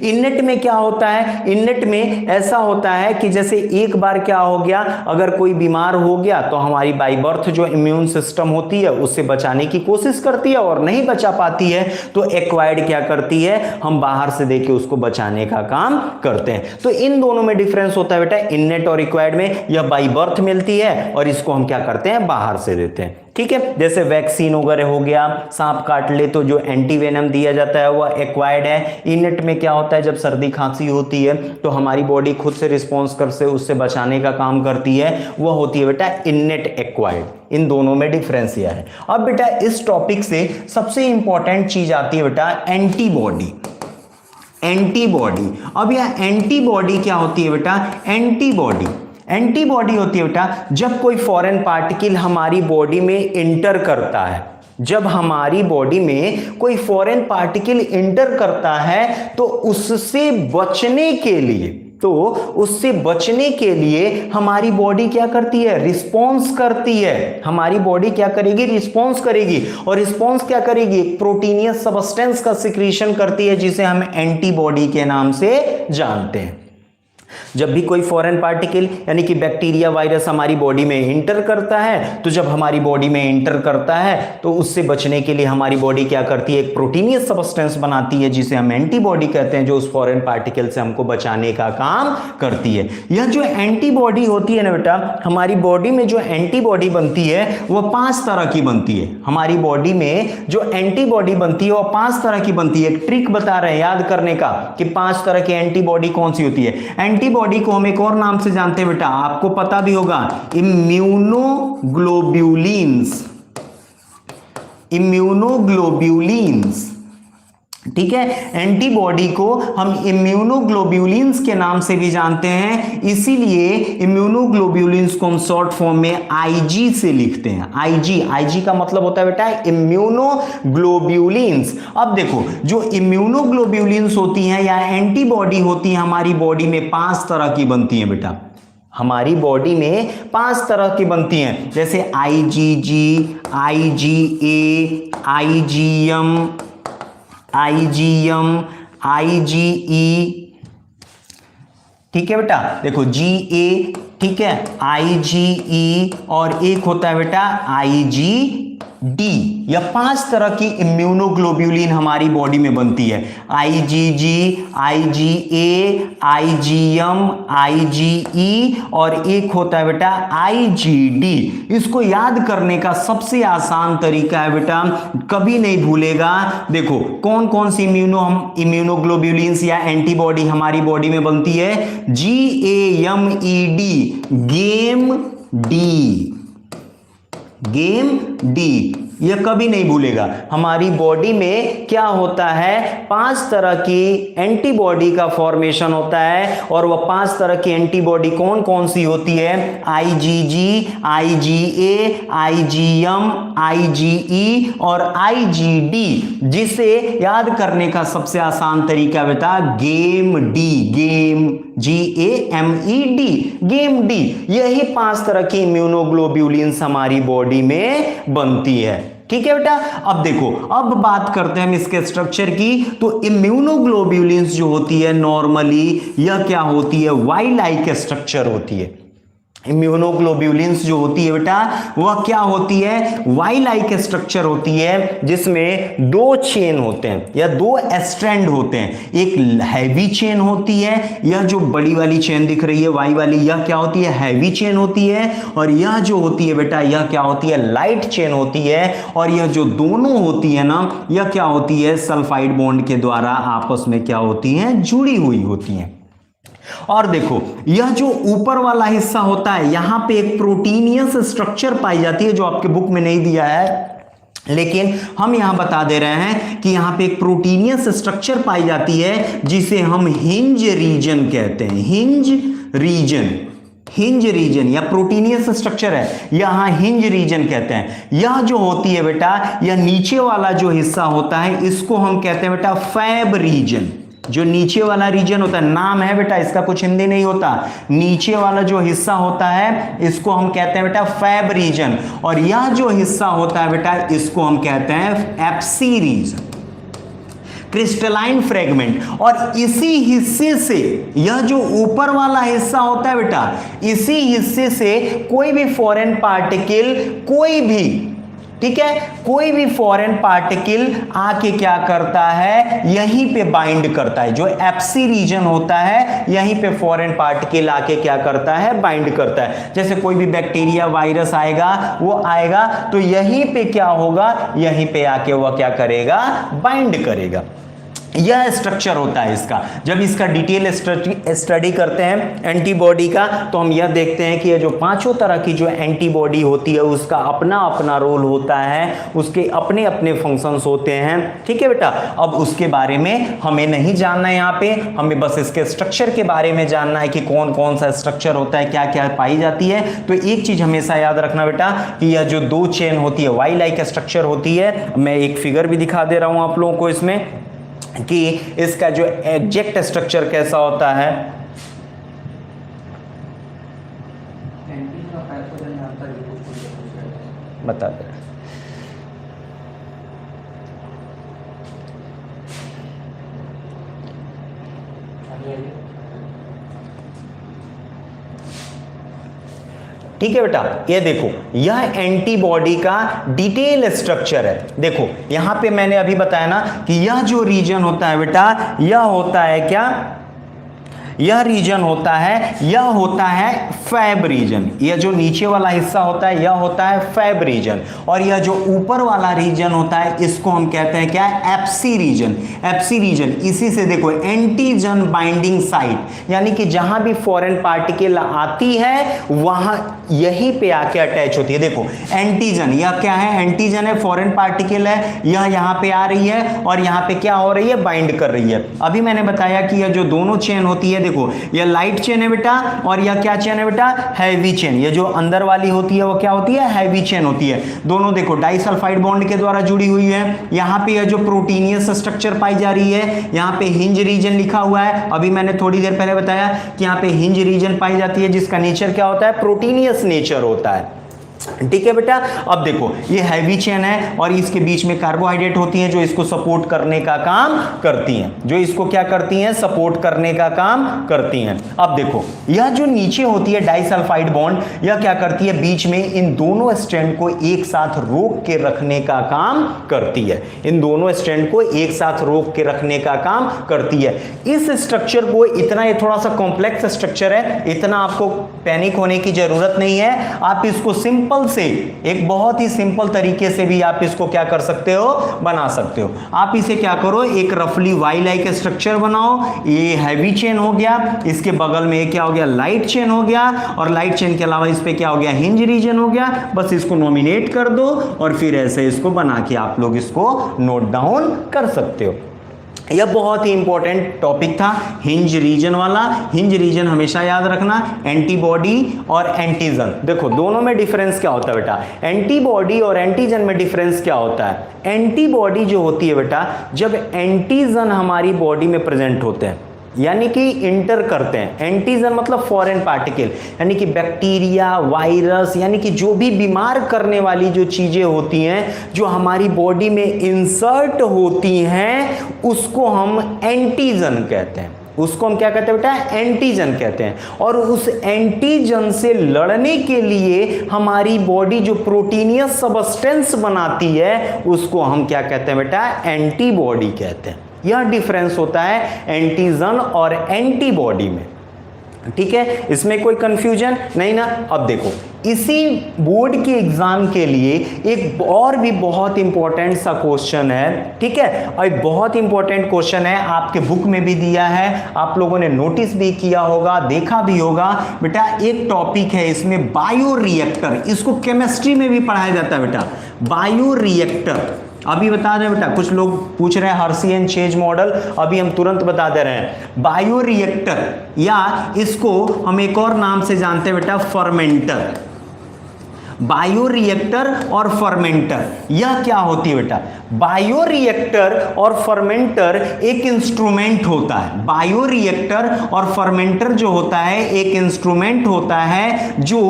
इननेट में क्या होता है, इननेट में ऐसा होता है कि जैसे एक बार क्या हो गया, अगर कोई बीमार हो गया तो हमारी बाय बर्थ जो इम्यून सिस्टम होती है उससे बचाने की कोशिश करती है, और नहीं बचा पाती है तो एक्वायर्ड क्या करती है, हम बाहर से देके उसको बचाने का काम करते हैं। तो इन दोनों में डिफरेंस होता है बेटा, इननेट और एक्वायर्ड में। यह बाय बर्थ मिलती है और इसको हम क्या करते हैं, बाहर से देते हैं। ठीक है, जैसे वैक्सीन वगैरह हो गया, सांप काट ले तो जो एंटीवेनम दिया जाता है वह एक्वायर्ड है। इननेट में क्या होता है, जब सर्दी खांसी होती है तो हमारी बॉडी खुद से रिस्पॉन्स कर से उससे बचाने का काम करती है, वह होती है बेटा इननेट एक्वायर्ड। इन दोनों में डिफरेंस यह है। अब बेटा इस टॉपिक से सबसे इंपॉर्टेंट चीज आती है बेटा एंटीबॉडी। एंटीबॉडी, अब यह एंटीबॉडी क्या होती है बेटा, एंटीबॉडी होती है बेटा जब कोई फॉरेन पार्टिकल हमारी बॉडी में इंटर करता है, जब हमारी बॉडी में कोई फॉरेन पार्टिकल इंटर करता है तो उससे बचने के लिए हमारी बॉडी क्या करती है, रिस्पॉन्स करती है। हमारी बॉडी क्या करेगी, रिस्पॉन्स करेगी, और रिस्पॉन्स क्या करेगी, एक प्रोटीनियस सब्सटेंस का सिक्रीशन करती है जिसे हम एंटीबॉडी के नाम से जानते हैं। जब भी कोई फॉरेन पार्टिकल यानी कि बैक्टीरिया वायरस हमारी बॉडी में इंटर करता है, तो जब हमारी बॉडी में इंटर करता है तो उससे बचने के लिए हमारी बॉडी क्या करती है, एक प्रोटीनियस सब्सटेंस बनाती है जिसे हम एंटीबॉडी कहते हैं, जो उस फॉरेन पार्टिकल से हमको बचाने का काम करती है। यह जो एंटीबॉडी होती है ना बेटा, हमारी बॉडी में जो एंटीबॉडी बनती है वह 5 तरह की बनती है। हमारी बॉडी में जो एंटीबॉडी बनती है वह 5 तरह की बनती है। एक ट्रिक बता रहे हैं याद करने का कि 5 तरह की एंटीबॉडी कौन सी होती है। एंटीबॉडी को हम एक और नाम से जानते हैं बेटा, आपको पता भी होगा, इम्यूनोग्लोब्यूलिन्स। ठीक है, एंटीबॉडी को हम इम्यूनोग्लोब्यूलिन्स के नाम से भी जानते हैं, इसीलिए इम्यूनोग्लोब्यूलिन्स को हम शॉर्ट फॉर्म में आईजी से लिखते हैं। आईजी का मतलब होता है बेटा इम्यूनोग्लोब्यूलिन्स। अब देखो, जो इम्यूनोग्लोब्यूलिन्स होती हैं या एंटीबॉडी होती है हमारी बॉडी में 5 तरह की बनती है बेटा। हमारी बॉडी में 5 तरह की बनती हैं, जैसे आईजीजी, आईजीए, आईजीएम, आईजीई। ठीक है बेटा, देखो जीए, ठीक है, आईजीई, और एक होता है बेटा आईजीडी। यह 5 तरह की इम्यूनोग्लोब्यूलिन हमारी बॉडी में बनती है, आईजीजी, आईजीए, आईजीएम, आईजीई, और एक होता है बेटा आईजीडी। इसको याद करने का सबसे आसान तरीका है बेटा, कभी नहीं भूलेगा, देखो कौन कौन सी इम्यूनोग्लोब्यूलिन्स या एंटीबॉडी हमारी बॉडी में बनती है, GAMED, गेम डी। यह कभी नहीं भूलेगा। हमारी बॉडी में क्या होता है, 5 तरह की एंटीबॉडी का फॉर्मेशन होता है, और वह 5 तरह की एंटीबॉडी कौन कौन सी होती है, आईजीजी, आईजीए, आईजीएम, आईजीई और आईजीडी। जिसे याद करने का सबसे आसान तरीका बता, गेम GAMED, गेम डी। यही 5 तरह की इम्यूनोग्लोब्यूलिन्स हमारी बॉडी में बनती है। ठीक है बेटा, अब देखो, अब बात करते हैं हम इसके स्ट्रक्चर की। तो इम्यूनोग्लोब्यूलिन्स जो होती है नॉर्मली, यह क्या होती है, वाई लाइक स्ट्रक्चर होती है। इम्यूनोग्लोब्यूलिन्स जो होती है बेटा, वह क्या होती है, वाई लाइक स्ट्रक्चर होती है, जिसमें 2 चेन होते हैं या 2 स्ट्रैंड होते हैं। एक हैवी चेन होती है, यह जो बड़ी वाली चेन दिख रही है वाई वाली, यह क्या होती है, हैवी चेन होती है, और यह जो होती है बेटा, यह क्या होती है, लाइट चेन होती है। और यह जो दोनों होती है ना, यह क्या होती है, सल्फाइड बॉन्ड के द्वारा आपस में क्या होती हैं, जुड़ी हुई होती हैं। और देखो, यह जो ऊपर वाला हिस्सा होता है, यहां पे एक प्रोटीनियस स्ट्रक्चर पाई जाती है, जो आपके बुक में नहीं दिया है, लेकिन हम यहां बता दे रहे हैं कि यहां पे एक प्रोटीनियस स्ट्रक्चर पाई जाती है, जिसे हम हिंज रीजन कहते हैं। हिंज रीजन या प्रोटीनियस स्ट्रक्चर है, यहां हिंज रीजन कहते हैं। यह जो होती है बेटा, यह नीचे वाला जो हिस्सा होता है, इसको हम कहते हैं बेटा फैब रीजन। जो नीचे वाला रीजन होता है, नाम है बेटा इसका, कुछ हिंदी नहीं होता, नीचे वाला जो हिस्सा होता है इसको हम कहते हैं बेटा फैब रीजन, और यह जो हिस्सा होता है बेटा इसको हम कहते हैं एप्सी रीजन, क्रिस्टलाइन फ्रेगमेंट। और इसी हिस्से से, यह जो ऊपर वाला हिस्सा होता है बेटा, इसी हिस्से से कोई भी फॉरेन पार्टिकल, कोई भी, ठीक है, कोई भी फॉरेन पार्टिकल आके क्या करता है, यहीं पे बाइंड करता है। जो एप्सी रीजन होता है यहीं पे फॉरेन पार्टिकल आके क्या करता है, बाइंड करता है। जैसे कोई भी बैक्टीरिया, वायरस आएगा, वो आएगा तो यहीं पे क्या होगा, यहीं पे आके वह क्या करेगा, बाइंड करेगा। यह स्ट्रक्चर होता है इसका। जब इसका डिटेल स्टडी करते हैं एंटीबॉडी का, तो हम यह देखते हैं कि ये जो पांचों तरह की जो एंटीबॉडी होती है उसका अपना अपना रोल होता है, उसके अपने अपने फंक्शंस होते हैं। ठीक है बेटा, अब उसके बारे में हमें नहीं जानना है, यहाँ पे हमें बस इसके स्ट्रक्चर के बारे में जानना है कि कौन कौन सा स्ट्रक्चर होता है, क्या क्या पाई जाती है। तो एक चीज हमेशा याद रखना बेटा कि यह जो दो चेन होती है, वाई लाइक स्ट्रक्चर होती है। मैं एक फिगर भी दिखा दे रहा हूं आप लोगों को इसमें कि इसका जो एग्जैक्ट स्ट्रक्चर कैसा होता है। बता दे। ठीक है बेटा, ये देखो यह एंटीबॉडी का डिटेल स्ट्रक्चर है। देखो यहां पे मैंने अभी बताया ना कि यह जो रीजन होता है बेटा, यह होता है क्या, यह रीजन होता है फैब रीजन। यह जो नीचे वाला हिस्सा होता है यह होता है फैब रीजन, और यह जो ऊपर वाला रीजन होता है इसको हम कहते हैं क्या, एप्सी रीजन। एप्सी रीजन, इसी से देखो एंटीजन बाइंडिंग साइट, यानी कि जहां भी फॉरेन पार्टिकल आती है वहां यहीं पे आके अटैच होती है। देखो एंटीजन, यह क्या है, एंटीजन है, फॉरेन पार्टिकल है, यह यहां पे आ रही है और यहां पे क्या हो रही है, बाइंड कर रही है। अभी मैंने बताया कि यह जो दोनों चेन होती है, देखो यह लाइट चेन है बेटा, और यह क्या चेन है बेटा, हैवी चेन। ये जो अंदर वाली होती है वो क्या होती है, हैवी चेन होती है। दोनों देखो डाइसल्फाइड बॉन्ड के द्वारा जुड़ी हुई है। यहां पे यह जो प्रोटीनियस स्ट्रक्चर पाई जा रही है, यहां पे हिंज रीजन लिखा हुआ है। अभी मैंने थोड़ी देर पहले बताया कि यहां पे हिंज रीजन पाई जाती है जिसका नेचर क्या होता है, प्रोटीनियस नेचर होता है। ठीक है बेटा, अब देखो ये हैवी चेन है और इसके बीच में कार्बोहाइड्रेट होती हैं जो इसको सपोर्ट करने का काम करती हैं, जो इसको क्या करती हैं, सपोर्ट करने का काम करती हैं। अब देखो यह जो नीचे होती है डाइसल्फाइड बॉन्ड, यह क्या करती है, बीच में इन दोनों स्ट्रैंड को एक साथ रोक के रखने का काम करती है। इन दोनों स्ट्रैंड को एक साथ रोक के रखने का काम करती है। इस स्ट्रक्चर को, इतना ये थोड़ा सा कॉम्प्लेक्स स्ट्रक्चर है, इतना आपको पैनिक होने की जरूरत नहीं है। आप इसको सिंपल से, एक बहुत ही सिंपल तरीके से भी आप इसको क्या कर सकते हो, बना सकते हो। आप इसे क्या करो, एक रफली वाई लाइक स्ट्रक्चर बनाओ। ये हैवी चेन हो गया, इसके बगल में क्या हो गया, लाइट चेन हो गया, और लाइट चेन के अलावा इस पे क्या हो गया, हिंज रीजन हो गया। बस इसको नॉमिनेट कर दो और फिर ऐसे इसको बना के आप लोग इसको नोट डाउन कर सकते हो। यह बहुत ही इंपॉर्टेंट टॉपिक था हिंज रीजन वाला। हिंज रीजन हमेशा याद रखना, एंटीबॉडी और एंटीजन। देखो दोनों में डिफरेंस क्या होता है बेटा, एंटीबॉडी और एंटीजन में डिफरेंस क्या होता है। एंटीबॉडी जो होती है बेटा, जब एंटीजन हमारी बॉडी में प्रेजेंट होते हैं, यानी कि इंटर करते हैं, एंटीजन मतलब फॉरेन पार्टिकल, यानी कि बैक्टीरिया, वायरस, यानी कि जो भी बीमार करने वाली जो चीजें होती हैं जो हमारी बॉडी में इंसर्ट होती हैं, उसको हम एंटीजन कहते हैं। उसको हम क्या कहते हैं बेटा, एंटीजन कहते हैं। और उस एंटीजन से लड़ने के लिए हमारी बॉडी जो प्रोटीनियस सब्सटेंस बनाती है उसको हम क्या कहते हैं बेटा, एंटीबॉडी कहते हैं। यह डिफरेंस होता है एंटीजन और एंटीबॉडी में। ठीक है, इसमें कोई कंफ्यूजन नहीं ना। अब देखो इसी बोर्ड के एग्जाम के लिए एक और भी बहुत इंपॉर्टेंट सा क्वेश्चन है। ठीक है, और एक बहुत इंपॉर्टेंट क्वेश्चन है, आपके बुक में भी दिया है, आप लोगों ने नोटिस भी किया होगा, देखा भी होगा बेटा। एक टॉपिक है इसमें बायो रिएक्टर, इसको केमिस्ट्री में भी पढ़ाया जाता है बेटा, बायो रिएक्टर। अभी बता रहे बेटा, कुछ लोग पूछ रहे हैं हर्शी एंड चेज मॉडल, अभी हम तुरंत बता दे रहे हैं। बायो रिएक्टर, या इसको हम एक और नाम से जानते हैं बेटा, फर्मेंटर। बायोरिएक्टर और फर्मेंटर, यह क्या होती है बेटा? बायोरिएक्टर और फर्मेंटर एक इंस्ट्रूमेंट होता है। बायोरिएक्टर और फर्मेंटर जो होता है एक इंस्ट्रूमेंट होता है जो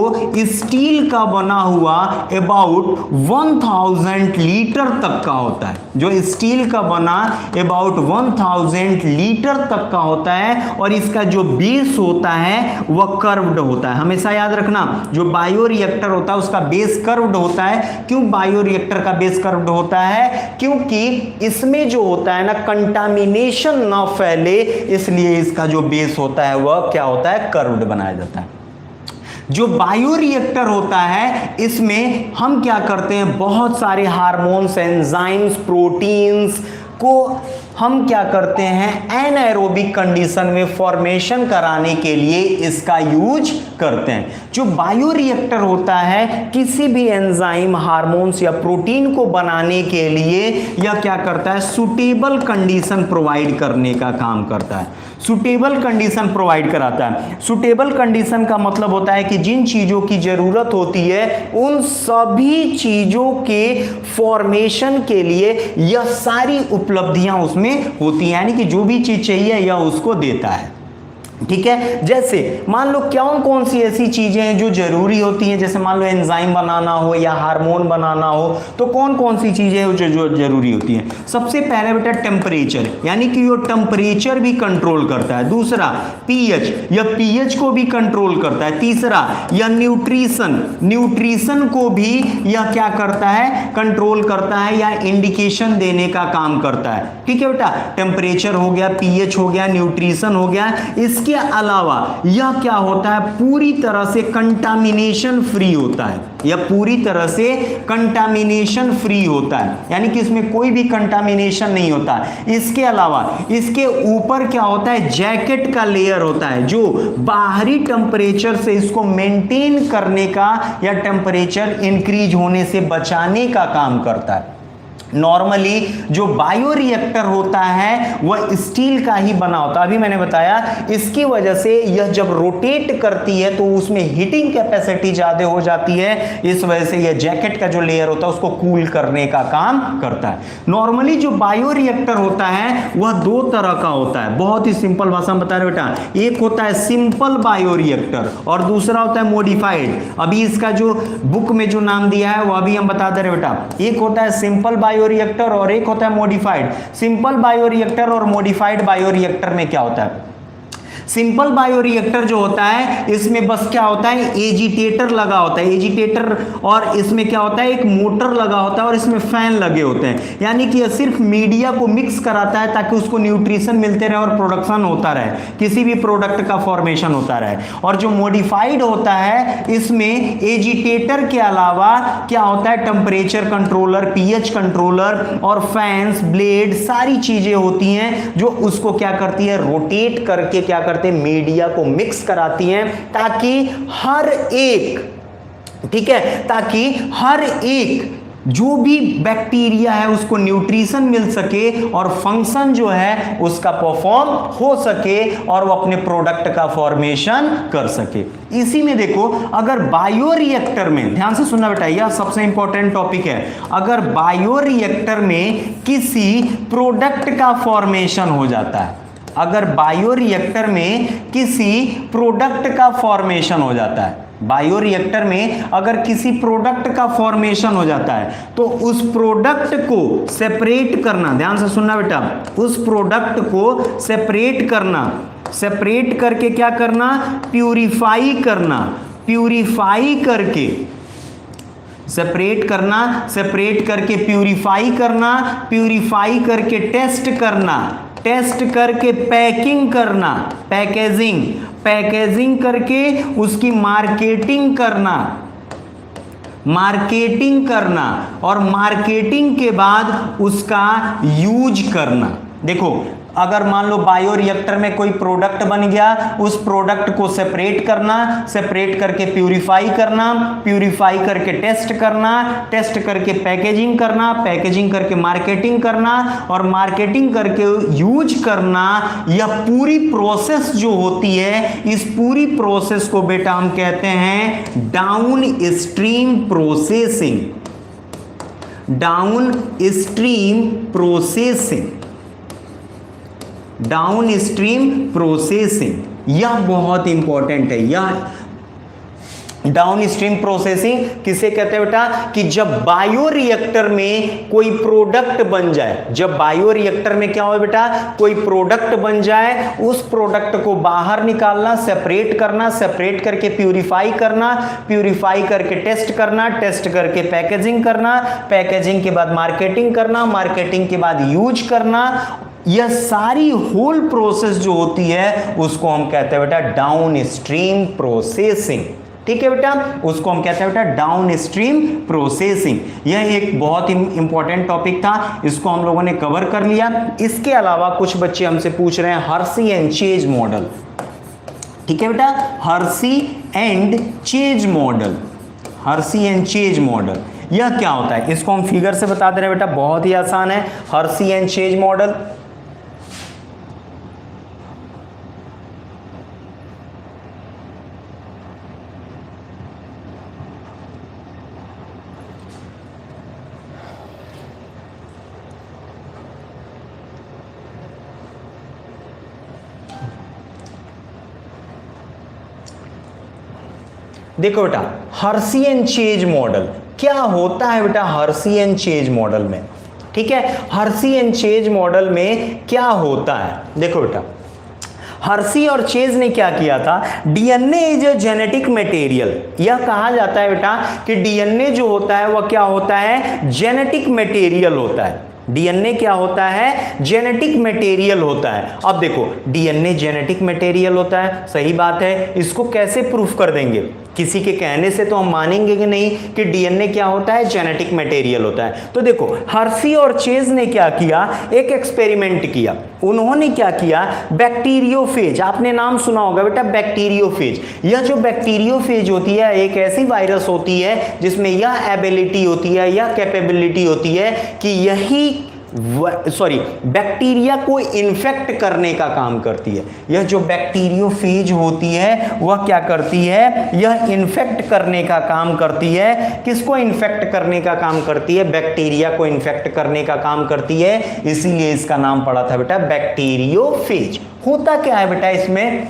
स्टील का बना हुआ अबाउट 1000 लीटर तक का होता है, जो स्टील का बना अबाउट 1000 लीटर तक का होता है, और इसका जो बेस होता है वह कर्व्ड होता है। हमेशा याद रखना, जो बायोरिएक्टर होता है उसका बेस कर्व्ड होता है। क्यों बायोरिएक्टर का बेस कर्व्ड होता है? क्योंकि इसमें जो होता है ना, कंटामिनेशन ना फैले, इसलिए इसका जो बेस होता है वह क्या होता है? कर्व्ड बनाया जाता है। जो बायोरिएक्टर होता है इसमें हम क्या करते हैं, बहुत सारे हार्मोन्स, एंजाइम्स, प्रोटीन्स को हम क्या करते हैं, एनाएरोबिक कंडीशन में फॉर्मेशन कराने के लिए इसका यूज करते हैं। जो बायोरिएक्टर होता है किसी भी एंजाइम, हार्मोन्स या प्रोटीन को बनाने के लिए यह क्या करता है, सुटेबल कंडीशन प्रोवाइड करने का काम करता है। सुटेबल कंडीशन प्रोवाइड कराता है। सुटेबल कंडीशन का मतलब होता है कि जिन चीजों की जरूरत होती है उन सभी चीजों के फॉर्मेशन के लिए यह सारी उपलब्धियां उसमें होती हैं, यानी कि जो भी चीज चाहिए यह उसको देता है। ठीक है, जैसे मान लो कौन कौन सी ऐसी चीजें हैं जो जरूरी होती हैं, जैसे मान लो एंजाइम बनाना हो या हार्मोन बनाना हो, तो कौन कौन सी चीजें हैं जो जरूरी होती हैं? सबसे पहले बेटा टेम्परेचर, यानी कि वो टेम्परेचर भी कंट्रोल करता है। दूसरा पीएच, यह पीएच को भी कंट्रोल करता है। तीसरा यह न्यूट्रिशन, न्यूट्रिशन को भी यह क्या करता है, कंट्रोल करता है या इंडिकेशन देने का काम करता है। ठीक है बेटा, टेम्परेचर हो गया, पीएच हो गया, न्यूट्रिशन हो गया। इसके अलावा यह क्या होता है, पूरी तरह से कंटामिनेशन फ्री होता है। यह पूरी तरह से कंटामिनेशन फ्री होता है, यानी कि इसमें कोई भी कंटामिनेशन नहीं होता। इसके अलावा इसके ऊपर क्या होता है, जैकेट का लेयर होता है जो बाहरी टेम्परेचर से इसको मेंटेन करने का या टेम्परेचर इंक्रीज होने से बचाने का काम करता है। नॉर्मली जो बायोरिएक्टर होता है वह स्टील का ही बना होता है। अभी मैंने बताया इसकी वजह से यह जब रोटेट करती है तो उसमें हीटिंग कैपेसिटी ज्यादा हो जाती है, इस वजह से यह जैकेट का जो लेयर होता है उसको कूल करने का काम करता है। नॉर्मली जो बायोरिएक्टर होता है वह दो तरह का होता है, बहुत ही सिंपल भाषा में बता रहे बेटा। एक होता है सिंपल बायोरिएक्टर और दूसरा होता है मॉडिफाइड। अभी इसका जो बुक में जो नाम दिया है वह भी हम बता दे रहे बेटा। एक होता है सिंपल बायोरिएक्टर और एक होता है मॉडिफाइड। सिंपल बायोरिएक्टर और मॉडिफाइड बायोरिएक्टर में क्या होता है, सिंपल बायोरिएक्टर जो होता है इसमें बस क्या होता है, एजिटेटर लगा होता है, एजिटेटर, और इसमें क्या होता है, एक मोटर लगा होता है और इसमें फैन लगे होते हैं, यानी कि यह सिर्फ मीडिया को मिक्स कराता है ताकि उसको न्यूट्रिशन मिलते रहे और प्रोडक्शन होता रहे, किसी भी प्रोडक्ट का फॉर्मेशन होता रहे। और जो मॉडिफाइड होता है इसमें एजिटेटर के अलावा क्या होता है, टेम्परेचर कंट्रोलर, पीएच कंट्रोलर और फैंस, ब्लेड, सारी चीजें होती हैं जो उसको क्या करती है, रोटेट करके क्या करते हैं, मीडिया को मिक्स कराती हैं ताकि हर एक, ठीक है, ताकि हर एक जो भी बैक्टीरिया है उसको न्यूट्रिशन मिल सके और फंक्शन जो है उसका परफॉर्म हो सके और वो अपने प्रोडक्ट का फॉर्मेशन कर सके। इसी में देखो, अगर बायोरिएक्टर में, ध्यान से सुनना बेटा, यह सबसे इंपॉर्टेंट टॉपिक है, अगर बायोरिएक्टर में किसी प्रोडक्ट का फॉर्मेशन हो जाता है, अगर बायोरिएक्टर में किसी प्रोडक्ट का फॉर्मेशन हो जाता है, बायोरिएक्टर में अगर किसी प्रोडक्ट का फॉर्मेशन हो जाता है तो उस प्रोडक्ट को सेपरेट करना, ध्यान से सुनना बेटा, उस प्रोडक्ट को सेपरेट करना, सेपरेट करके क्या करना, प्यूरिफाई करना, प्यूरिफाई करके सेपरेट करना, सेपरेट करके प्यूरिफाई करना, प्यूरिफाई करके टेस्ट करना, टेस्ट करके पैकिंग करना, पैकेजिंग, पैकेजिंग करके उसकी मार्केटिंग करना, मार्केटिंग करना और मार्केटिंग के बाद उसका यूज करना। देखो अगर मान लो बायो रिएक्टर में कोई प्रोडक्ट बन गया, उस प्रोडक्ट को सेपरेट करना, सेपरेट करके प्यूरिफाई करना, प्यूरिफाई करके टेस्ट करना, टेस्ट करके पैकेजिंग करना, पैकेजिंग करके मार्केटिंग करना और मार्केटिंग करके यूज करना, यह पूरी प्रोसेस जो होती है, इस पूरी प्रोसेस को बेटा हम कहते हैं down stream processing. Down stream processing, down stream processing यह बहुत इंपॉर्टेंट है। यह डाउन स्ट्रीम प्रोसेसिंग किसे कहते हैं बेटा? कि जब बायो रिएक्टर में कोई प्रोडक्ट बन जाए, जब बायो रिएक्टर में क्या हो बेटा, कोई प्रोडक्ट बन जाए, उस प्रोडक्ट को बाहर निकालना, सेपरेट करना, सेपरेट करके प्यूरिफाई करना, प्यूरिफाई करके टेस्ट करना, टेस्ट करके पैकेजिंग करना, पैकेजिंग के बाद मार्केटिंग करना, मार्केटिंग के बाद यूज करना, यह सारी होल प्रोसेस जो होती है उसको हम कहते हैं बेटा डाउन स्ट्रीम प्रोसेसिंग। ठीक है बेटा, उसको हम कहते हैं बेटा डाउन स्ट्रीम प्रोसेसिंग। यह एक बहुत ही इंपॉर्टेंट टॉपिक था, इसको हम लोगों ने कवर कर लिया। इसके अलावा कुछ बच्चे हमसे पूछ रहे हैं हर्शी एंड चेज मॉडल। ठीक है बेटा, Hershey and chase model, Hershey and chase model यह क्या होता है, इसको हम फिगर से बता दे रहे हैं बेटा, बहुत ही आसान है। हर्शी एंड चेज मॉडल देखो बेटा, हर्शी एंड चेज मॉडल क्या होता है बेटा? हर्शी एंड चेज मॉडल में, ठीक है, हर्शी एंड चेज मॉडल में क्या होता है? देखो बेटा, हर्शी और चेज ने क्या किया था, DNA is a genetic material. यह कहा जाता है बेटा कि डीएनए जो होता है वह क्या होता है, जेनेटिक मटेरियल होता है। डीएनए क्या होता है, जेनेटिक मटेरियल होता है। अब देखो, डीएनए जेनेटिक मटेरियल होता है, सही बात है, इसको कैसे प्रूफ कर देंगे? किसी के कहने से तो हम मानेंगे कि नहीं कि डीएनए क्या होता है, जेनेटिक मटेरियल होता है। तो देखो, हर्शी और चेज ने क्या किया, एक एक्सपेरिमेंट किया। उन्होंने क्या किया, बैक्टीरियोफेज, आपने नाम सुना होगा बेटा बैक्टीरियोफेज। यह जो बैक्टीरियोफेज होती है एक ऐसी वायरस होती है जिसमें यह एबिलिटी होती है, यह कैपेबिलिटी होती है कि यही बैक्टीरिया को इन्फेक्ट करने का काम करती है। यह जो बैक्टीरियोफेज होती है वह क्या करती है, यह इन्फेक्ट करने का काम करती है। किसको इन्फेक्ट करने का काम करती है? बैक्टीरिया को इन्फेक्ट करने का काम करती है, इसीलिए इसका नाम पड़ा था बेटा बैक्टीरियोफेज। होता क्या है बेटा इसमें,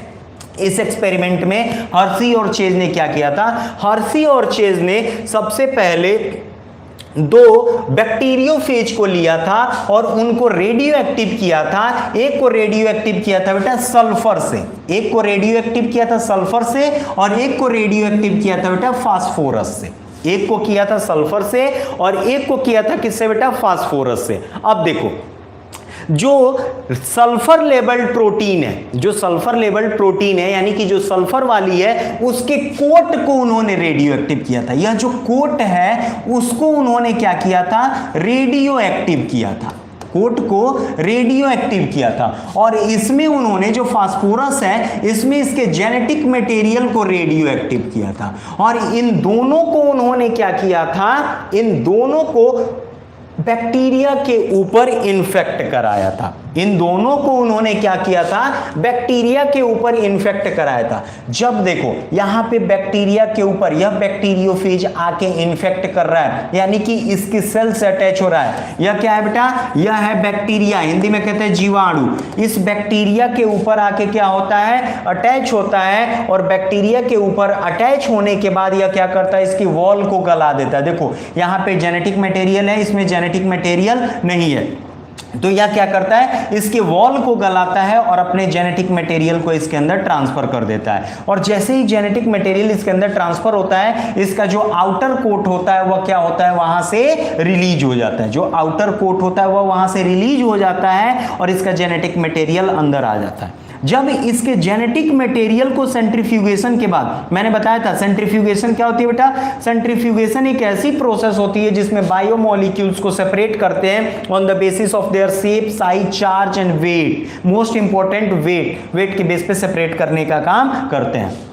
इस एक्सपेरिमेंट में हर्शी और चेज ने क्या किया था, हर्शी और चेज ने सबसे पहले दो बैक्टीरियोफेज को लिया था और उनको रेडियो एक्टिव किया था। एक को रेडियो एक्टिव किया था बेटा सल्फर से, एक को रेडियो एक्टिव किया था सल्फर से और एक को रेडियो एक्टिव किया था बेटा फास्फोरस से। एक को किया था सल्फर से और एक को किया था किससे बेटा, फास्फोरस से। अब देखो, जो सल्फर लेबल्ड प्रोटीन है, जो सल्फर लेबल्ड प्रोटीन है यानी कि जो सल्फर वाली है, उसके कोट को उन्होंने रेडियो एक्टिव किया था। यह जो कोट है उसको उन्होंने क्या किया था, रेडियो एक्टिव किया था, कोट को रेडियो एक्टिव किया था। और इसमें उन्होंने जो फास्फोरस है इसमें इसके जेनेटिक मटेरियल को रेडियो एक्टिव किया था। और इन दोनों को उन्होंने क्या किया था, इन दोनों को बैक्टीरिया के ऊपर इन्फेक्ट कराया था। इन दोनों को उन्होंने क्या किया था, बैक्टीरिया के ऊपर इन्फेक्ट कराया था। जब देखो यहां पे बैक्टीरिया के ऊपर यह बैक्टीरियोफेज आके इन्फेक्ट कर रहा है, यानी कि इसकी सेल से अटैच हो रहा है। यह क्या है बेटा, यह है बैक्टीरिया, हिंदी में कहते हैं जीवाणु। इस बैक्टीरिया के ऊपर आके क्या होता है, अटैच होता है। और बैक्टीरिया के ऊपर अटैच होने के बाद यह क्या करता है, इसकी वॉल को गला देता है। देखो यहां पे जेनेटिक मटेरियल है, इसमें जेनेटिक मटेरियल नहीं है, तो यह क्या करता है, इसके वॉल को गलाता है और अपने जेनेटिक मटेरियल को इसके अंदर ट्रांसफर कर देता है। और जैसे ही जेनेटिक मटेरियल इसके अंदर ट्रांसफर होता है, इसका जो आउटर कोट होता है वह क्या होता है, वहां से रिलीज हो जाता है। जो आउटर कोट होता है वह वहां से रिलीज हो जाता है और इसका जेनेटिक मटेरियल अंदर आ जाता है। जब इसके जेनेटिक मटेरियल को सेंट्रीफ्यूगेशन के बाद, मैंने बताया था सेंट्रीफ्यूगेशन क्या होती है बेटा, सेंट्रीफ्यूगेशन एक ऐसी प्रोसेस होती है जिसमें बायोमोलिक्यूल्स को सेपरेट करते हैं on the basis of their shape, size, charge and weight. Most important weight के बेस पे सेपरेट करने का काम करते हैं।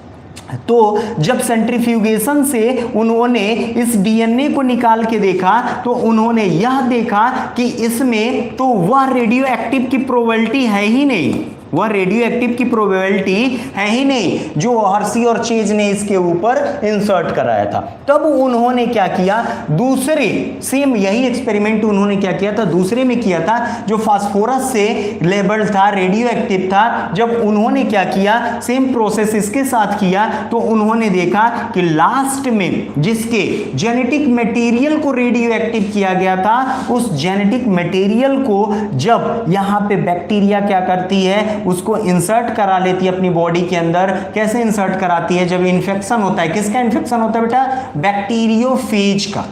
तो जब सेंट्रीफ्यूगेशन से उन्होंने इस डीएनए को निकाल के देखा तो उन्होंने यह देखा कि इसमें तो वह रेडियो एक्टिव की प्रोबेबिलिटी है ही नहीं, वह रेडियो एक्टिव की प्रोबेबिलिटी है ही नहीं जो हर्शी और चेज ने इसके ऊपर इंसर्ट कराया था। तब उन्होंने क्या किया, दूसरे सेम यही एक्सपेरिमेंट उन्होंने क्या किया था, दूसरे में किया था जो फास्फोरस से लेबल्ड था, रेडियो एक्टिव था। जब उन्होंने क्या किया, सेम प्रोसेस इसके साथ किया तो उन्होंने देखा कि लास्ट में जिसके जेनेटिक मटेरियल को रेडियो एक्टिव किया गया था, उस जेनेटिक मटेरियल को जब यहां पे बैक्टीरिया क्या करती है, उसको इंसर्ट करा लेती है अपनी बॉडी के अंदर। कैसे इंसर्ट कराती है, जब इन्फेक्शन होता है, किसका इन्फेक्शन होता है बेटा, बैक्टीरियोफेज का,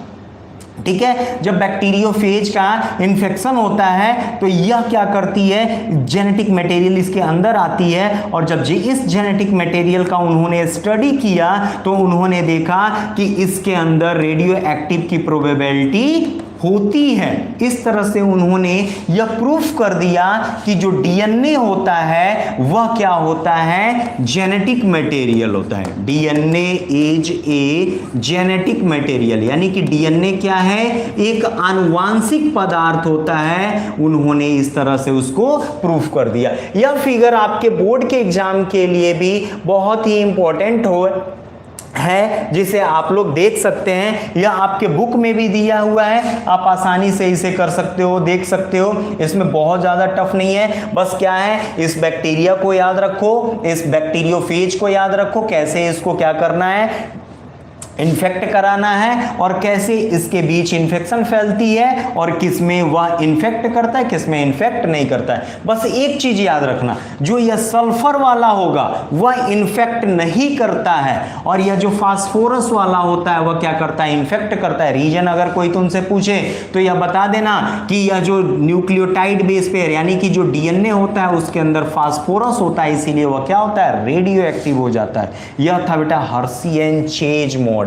ठीक है। जब बैक्टीरियोफेज का इन्फेक्शन होता है तो यह क्या करती है, जेनेटिक मटेरियल इसके अंदर आती है और जब इस जेनेटिक मटेरियल का उन्होंने स्टडी किया तो उन्होंने देखा कि इसके अंदर रेडियो एक्टिव की प्रोबेबिलिटी होती है। इस तरह से उन्होंने यह प्रूफ कर दिया कि जो डीएनए होता है वह क्या होता है, जेनेटिक मटेरियल होता है। DNA is a genetic material, यानी कि डीएनए क्या है, एक आनुवांशिक पदार्थ होता है। उन्होंने इस तरह से उसको प्रूफ कर दिया। यह फिगर आपके बोर्ड के एग्जाम के लिए भी बहुत ही इंपॉर्टेंट है, जिसे आप लोग देख सकते हैं। यह आपके बुक में भी दिया हुआ है, आप आसानी से इसे कर सकते हो, देख सकते हो। इसमें बहुत ज़्यादा टफ नहीं है, बस क्या है, इस बैक्टीरिया को याद रखो, इस बैक्टीरियोफेज को याद रखो, कैसे इसको क्या करना है, इन्फेक्ट कराना है और कैसे इसके बीच इन्फेक्शन फैलती है और किसमें वह इन्फेक्ट करता है, किसमें इन्फेक्ट नहीं करता है। बस एक चीज याद रखना, जो यह सल्फर वाला होगा वह इन्फेक्ट नहीं करता है और यह जो फास्फोरस वाला होता है वह क्या करता है, इन्फेक्ट करता है। रीजन अगर कोई तुमसे पूछे तो यह बता देना कि यह जो न्यूक्लियोटाइड बेस पेयर यानी कि जो डीएनए होता है उसके अंदर फास्फोरस होता है, इसीलिए वह क्या होता है, रेडियो एक्टिव हो जाता है। यह था बेटा हर्शी एंड चेज मॉडल।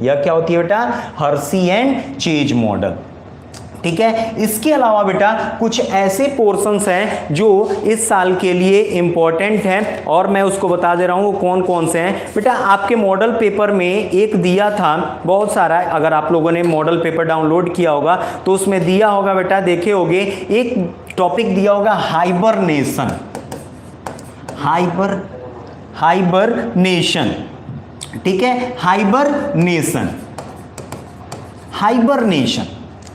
यह क्या होती है बेटा, हर्शी एंड चेज मॉडल, ठीक है। इसके अलावा बेटा कुछ ऐसे पोर्शंस हैं जो इस साल के लिए इंपॉर्टेंट हैं और मैं उसको बता दे रहा हूं वो कौन कौन से हैं। बेटा आपके मॉडल पेपर में एक दिया था, बहुत सारा, अगर आप लोगों ने मॉडल पेपर डाउनलोड किया होगा तो उसमें दिया होगा बेटा, देखे होगे, एक टॉपिक दिया होगा हाइबरनेशन, हाइबरनेशन, ठीक है, हाइबरनेशन,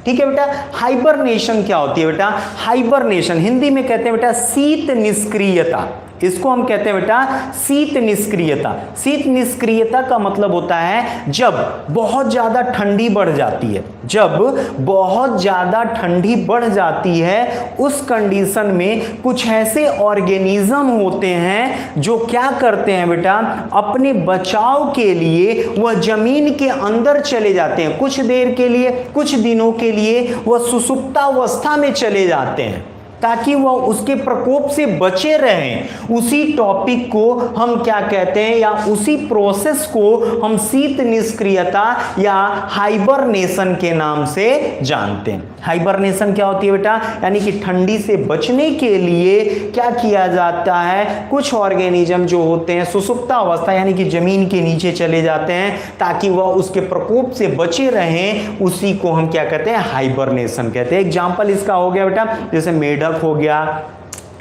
ठीक है बेटा। हाइबरनेशन क्या होती है बेटा, हाइबरनेशन हिंदी में कहते हैं बेटा शीत निष्क्रियता, इसको हम कहते हैं बेटा शीत निष्क्रियता। शीत निष्क्रियता का मतलब होता है जब बहुत ज्यादा ठंडी बढ़ जाती है, जब बहुत ज्यादा ठंडी बढ़ जाती है उस कंडीशन में कुछ ऐसे ऑर्गेनिज्म होते हैं जो क्या करते हैं बेटा, अपने बचाव के लिए वह जमीन के अंदर चले जाते हैं, कुछ देर के लिए, कुछ दिनों के लिए वह सुसुप्तावस्था में चले जाते हैं ताकि वह उसके प्रकोप से बचे रहें। उसी टॉपिक को हम क्या कहते हैं, या उसी प्रोसेस को हम शीत निष्क्रियता या हाइबरनेशन के नाम से जानते हैं। हाइबरनेशन क्या होती है बेटा, यानी कि ठंडी से बचने के लिए क्या किया जाता है, कुछ ऑर्गेनिज्म जो होते हैं सुसुप्ता अवस्था यानी कि जमीन के नीचे चले जाते हैं ताकि वह उसके प्रकोप से बचे रहें, उसी को हम क्या कहते हैं, हाइबरनेशन कहते हैं। एग्जाम्पल इसका हो गया बेटा, जैसे मेढक हो गया,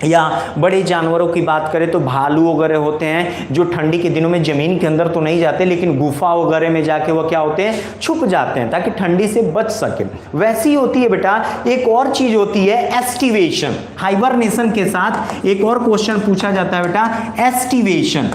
या बड़े जानवरों की बात करें तो भालू वगैरह होते हैं जो ठंडी के दिनों में जमीन के अंदर तो नहीं जाते लेकिन गुफा वगैरह में जाके वो क्या होते हैं, छुप जाते हैं ताकि ठंडी से बच सके। वैसी होती है बेटा एक और चीज होती है एस्टिवेशन। हाइबरनेशन के साथ एक और क्वेश्चन पूछा जाता है बेटा, एस्टिवेशन,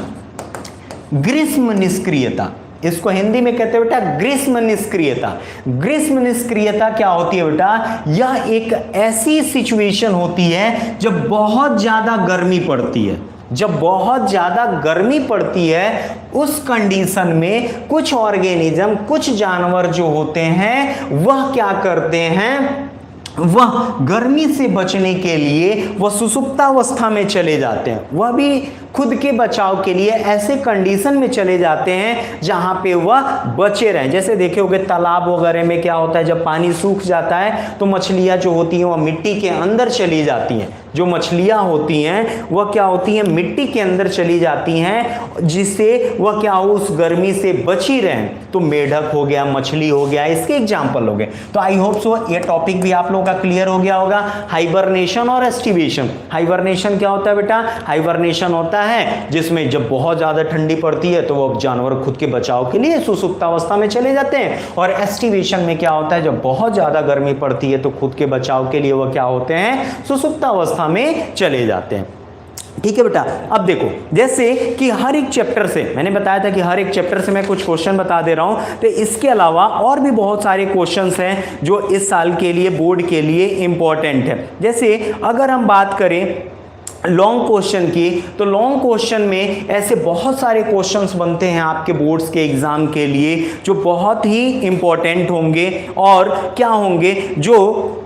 ग्रीष्म निष्क्रियता, इसको हिंदी में कहते हैं बेटा ग्रीष्म निष्क्रियता। ग्रीष्म निष्क्रियता क्या होती है बेटा, यह एक ऐसी सिचुएशन होती है जब बहुत ज्यादा गर्मी पड़ती है, जब बहुत ज्यादा गर्मी पड़ती है उस कंडीशन में कुछ ऑर्गेनिज्म, कुछ जानवर जो होते हैं वह क्या करते हैं, वह गर्मी से बचने के लिए वह सुषुप्तावस्था में चले जाते हैं, वह भी खुद के बचाव के लिए ऐसे कंडीशन में चले जाते हैं जहां पे वह बचे रहें। जैसे देखे होंगे तालाब वगैरह में क्या होता है, जब पानी सूख जाता है तो मछलियां जो होती हैं वह मिट्टी के अंदर चली जाती हैं। जो मछलियां होती हैं वह क्या होती हैं, मिट्टी के अंदर चली जाती हैं, जिससे वह क्या हो, उस गर्मी से बची रहें। तो मेढक हो गया, मछली हो गया, इसके एग्जाम्पल हो गए। तो आई होप सो ये टॉपिक भी आप लोगों का क्लियर हो गया होगा। हाइबरनेशन और एस्टिवेशन। हाइबरनेशन क्या होता है बेटा? हाइबरनेशन होता है जिसमें जब बहुत ज्यादा ठंडी पड़ती है तो वो जानवर खुद के बचाव के लिए सुसुप्तावस्था में चले जाते हैं, और एस्टिवेशन में क्या होता है, जब बहुत ज्यादा गर्मी पड़ती है तो खुद के बचाव के लिए वो क्या होते हैं, सुसुप्तावस्था में चले जाते हैं। ठीक है बेटा। अब देखो, जैसे कि हर एक चैप्टर से मैंने बताया था कि हर एक चैप्टर से मैं कुछ क्वेश्चन बता दे रहा हूं, तो इसके अलावा और भी बहुत सारे क्वेश्चंस हैं जो इस साल के लिए बोर्ड के लिए इंपॉर्टेंट है। जैसे अगर हम बात करें लॉन्ग क्वेश्चन की, तो लॉन्ग क्वेश्चन में ऐसे बहुत सारे क्वेश्चंस बनते हैं आपके बोर्ड्स के एग्जाम के लिए जो बहुत ही इंपॉर्टेंट होंगे, और क्या होंगे, जो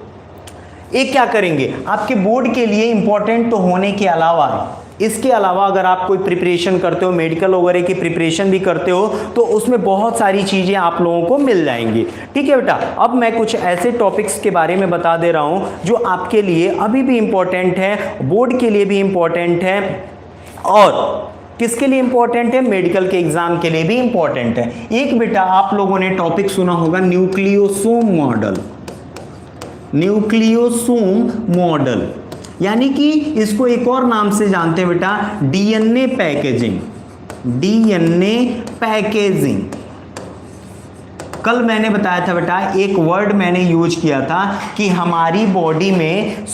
एक क्या करेंगे आपके बोर्ड के लिए इंपॉर्टेंट तो होने के अलावा, इसके अलावा अगर आप कोई प्रिपरेशन करते हो, मेडिकल वगैरह की प्रिपरेशन भी करते हो, तो उसमें बहुत सारी चीजें आप लोगों को मिल जाएंगी। ठीक है बेटा। अब मैं कुछ ऐसे टॉपिक्स के बारे में बता दे रहा हूं जो आपके लिए अभी भी इंपॉर्टेंट है, बोर्ड के लिए भी इंपॉर्टेंट है, और किसके लिए इंपॉर्टेंट है, मेडिकल के एग्जाम के लिए भी इंपॉर्टेंट है। एक बेटा आप लोगों ने टॉपिक सुना होगा न्यूक्लियोसोम मॉडल। न्यूक्लियोसोम मॉडल यानी कि इसको एक और नाम से जानते हैं बेटा, डीएनए पैकेजिंग। DNA packaging. कल मैंने बताया था बेटा, एक वर्ड मैंने यूज किया था कि हमारी बॉडी में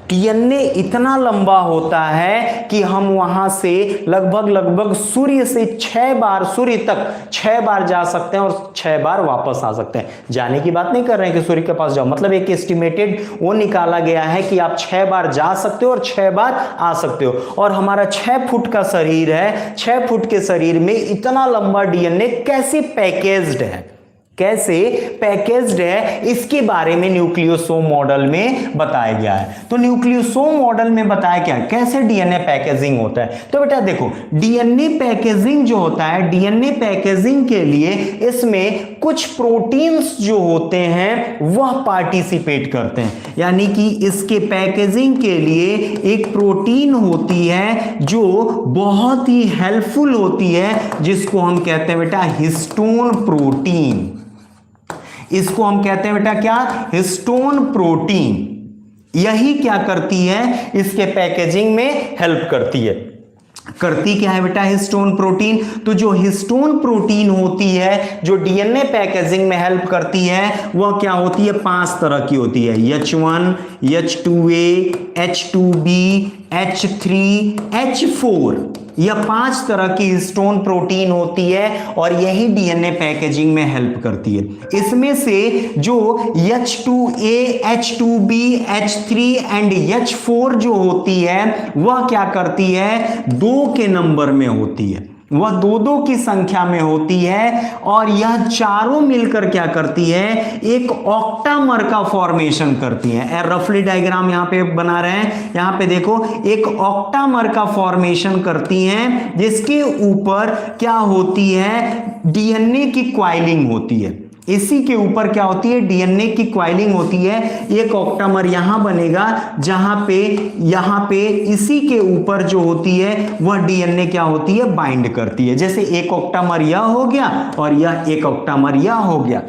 डीएनए इतना लंबा होता है कि हम वहां से लगभग सूर्य से 6 बार, सूर्य तक 6 बार जा सकते हैं और 6 बार वापस आ सकते हैं। जाने की बात नहीं कर रहे हैं कि सूर्य के पास जाओ, मतलब एक एस्टिमेटेड वो निकाला गया है कि आप 6 बार जा सकते हो और 6 बार आ सकते हो। और हमारा 6 फुट का शरीर है, 6 फुट के शरीर में इतना लंबा डीएनए कैसे पैकेज्ड है, कैसे पैकेज्ड है, इसके बारे में न्यूक्लियोसोम मॉडल में बताया गया है। तो न्यूक्लियोसोम मॉडल में बताया क्या, कैसे डीएनए पैकेजिंग होता है। तो बेटा देखो, डीएनए पैकेजिंग जो होता है, डीएनए पैकेजिंग के लिए इसमें कुछ प्रोटीन्स जो होते हैं वह पार्टिसिपेट करते हैं। यानी कि इसके पैकेजिंग के लिए एक प्रोटीन होती है जो बहुत ही हेल्पफुल होती है, जिसको हम कहते हैं बेटा हिस्टोन प्रोटीन। इसको हम कहते हैं बेटा क्या, हिस्टोन प्रोटीन। यही क्या करती है, इसके पैकेजिंग में हेल्प करती है। करती क्या है बेटा, हिस्टोन प्रोटीन। तो जो हिस्टोन प्रोटीन होती है जो डीएनए पैकेजिंग में हेल्प करती है, वह क्या होती है, 5 तरह की होती है, H1, H2A, H2B, H3, H4। यह 5 तरह की हिस्टोन प्रोटीन होती है और यही डीएनए पैकेजिंग में हेल्प करती है। इसमें से जो H2A, H2B, H3 and H4 जो होती है वह क्या करती है, 2 के नंबर में होती है, वह 2-2 की संख्या में होती है, और यह चारों मिलकर क्या करती है, एक ऑक्टामर का फॉर्मेशन करती है। रफली डायग्राम यहां पे बना रहे हैं, यहां पे देखो एक ऑक्टामर का फॉर्मेशन करती हैं, जिसके ऊपर क्या होती है, डीएनए की क्वाइलिंग होती है। इसी के ऊपर क्या होती है, डीएनए की क्वाइलिंग होती है। एक ऑक्टामर यहां बनेगा, यहां पे इसी के ऊपर जो होती है वह डीएनए क्या होती है, बाइंड करती है। जैसे एक ऑक्टामर यह हो गया और यह एक ऑक्टामर यह हो गया।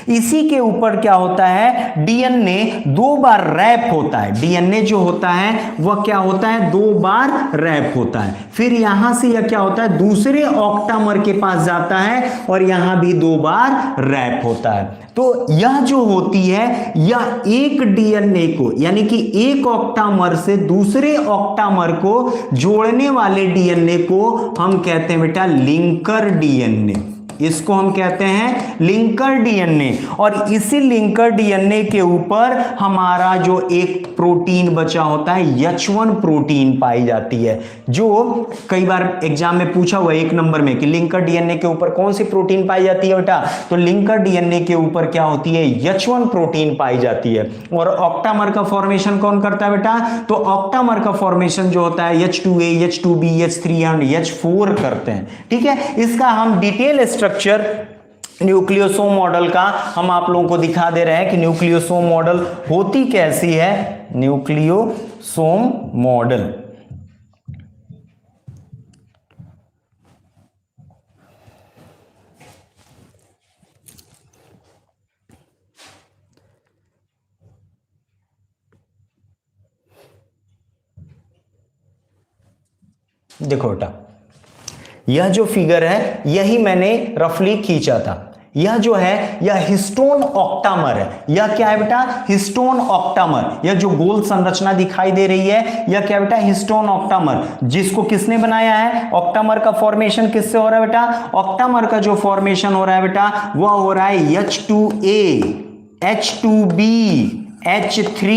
इसी के ऊपर क्या होता है, डीएनए 2 बार रैप होता है। डीएनए जो होता है वह क्या होता है, 2 बार रैप होता है। फिर यहां से यह क्या होता है, दूसरे ऑक्टामर के पास जाता है और यहां भी 2 बार रैप होता है। तो यह जो होती है, यह एक डीएनए को, यानी कि एक ऑक्टामर से दूसरे ऑक्टामर को जोड़ने वाले डीएनए को हम कहते हैं बेटा लिंकर डीएनए। इसको हम कहते हैं लिंकर डीएनए। और इसी लिंकर डीएनए के ऊपर हमारा जो एक प्रोटीन बचा होता है H1 प्रोटीन पाई जाती है, जो कई बार एग्जाम में पूछा हुआ है 1 नंबर में कि लिंकर डीएनए के ऊपर कौन सी प्रोटीन पाई जाती है बेटा, तो लिंकर डीएनए के ऊपर क्या होती है, H1 प्रोटीन पाई जाती है। और ऑक्टामर का फॉर्मेशन कौन करता है बेटा, तो ऑक्टामर का फॉर्मेशन जो होता है H2A, H2B, H3 and H4 करते हैं। ठीक है, इसका हम डिटेल स्ट्रक्चर न्यूक्लियोसोम मॉडल का हम आप लोगों को दिखा दे रहे हैं कि न्यूक्लियोसोम मॉडल होती कैसी है। न्यूक्लियोसोम मॉडल देखो बेटा, यह जो फिगर है यही मैंने रफली खींचा था। यह जो है यह हिस्टोन ऑक्टामर है। यह क्या है बेटा, हिस्टोन ऑक्टामर। यह जो गोल संरचना दिखाई दे रही है यह क्या बेटा, हिस्टोन ऑक्टामर। जिसको किसने बनाया है, ऑक्टामर का फॉर्मेशन किससे हो रहा है बेटा, ऑक्टामर का जो फॉर्मेशन हो रहा है बेटा वह हो रहा है H2A, H2B, H3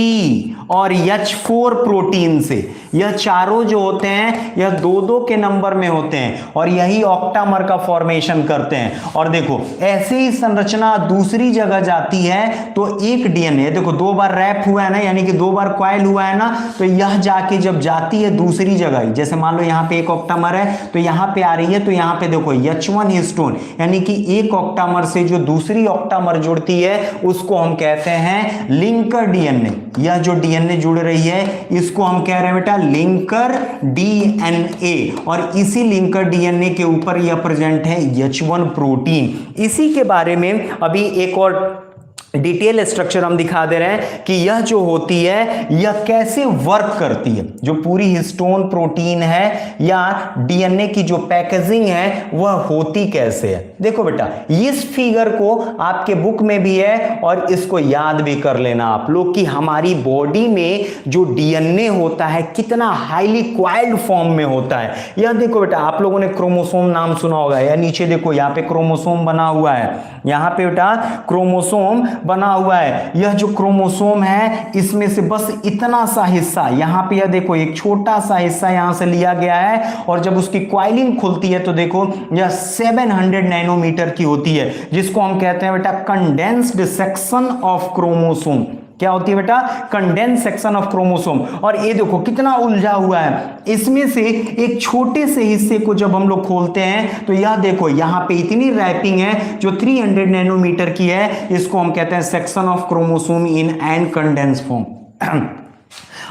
और H4 प्रोटीन से। यह चारों जो होते हैं यह 2-2 के नंबर में होते हैं और यही ऑक्टामर का फॉर्मेशन करते हैं। और देखो ऐसे ही संरचना दूसरी जगह जाती है तो एक डीएनए देखो 2 बार रैप हुआ है ना, यानी कि 2 बार क्वाइल हुआ है ना, तो यह जाके जब जाती है दूसरी जगह, जैसे मान लो यहाँ पे एक ऑक्टामर है तो यहाँ पे आ रही है, तो यहाँ पे देखो H1 हिस्टोन, यानी कि एक ऑक्टामर से जो दूसरी ऑक्टामर जुड़ती है उसको हम कहते हैं लिंकर डीएनए। यह जो डीएनए जुड़ रही है इसको हम कह रहे हैं बेटा लिंकर डीएनए। और इसी लिंकर डीएनए के ऊपर यह प्रेजेंट है H1 प्रोटीन। इसी के बारे में अभी एक और डिटेल स्ट्रक्चर हम दिखा दे रहे हैं कि यह जो होती है यह कैसे वर्क करती है। जो पूरी हिस्टोन प्रोटीन है या डीएनए की जो पैकेजिंग है वह होती कैसे है। देखो बेटा, इस फिगर को आपके बुक में भी है और इसको याद भी कर लेना आप लोग कि हमारी बॉडी में जो डीएनए होता है कितना हाईली क्वाइल्ड फॉर्म में होता है। यह देखो बेटा, आप लोगों ने क्रोमोसोम नाम सुना होगा, या नीचे देखो यहाँ पे क्रोमोसोम बना हुआ है, यहाँ पे बेटा क्रोमोसोम बना हुआ है। यह जो क्रोमोसोम है इसमें से बस इतना सा हिस्सा, यहां पे यह देखो एक छोटा सा हिस्सा यहां से लिया गया है और जब उसकी क्वाइलिंग खुलती है तो देखो यह 700 नैनोमीटर की होती है, जिसको हम कहते हैं बेटा कंडेंस्ड सेक्शन ऑफ क्रोमोसोम। क्या होती है बेटा, कंडेंस सेक्शन ऑफ क्रोमोसोम। और ये देखो कितना उलझा हुआ है, इसमें से एक छोटे से हिस्से को जब हम लोग खोलते हैं तो यह देखो यहाँ पे इतनी रैपिंग है जो 300 नैनोमीटर की है, इसको हम कहते हैं section of chromosome in and condense form.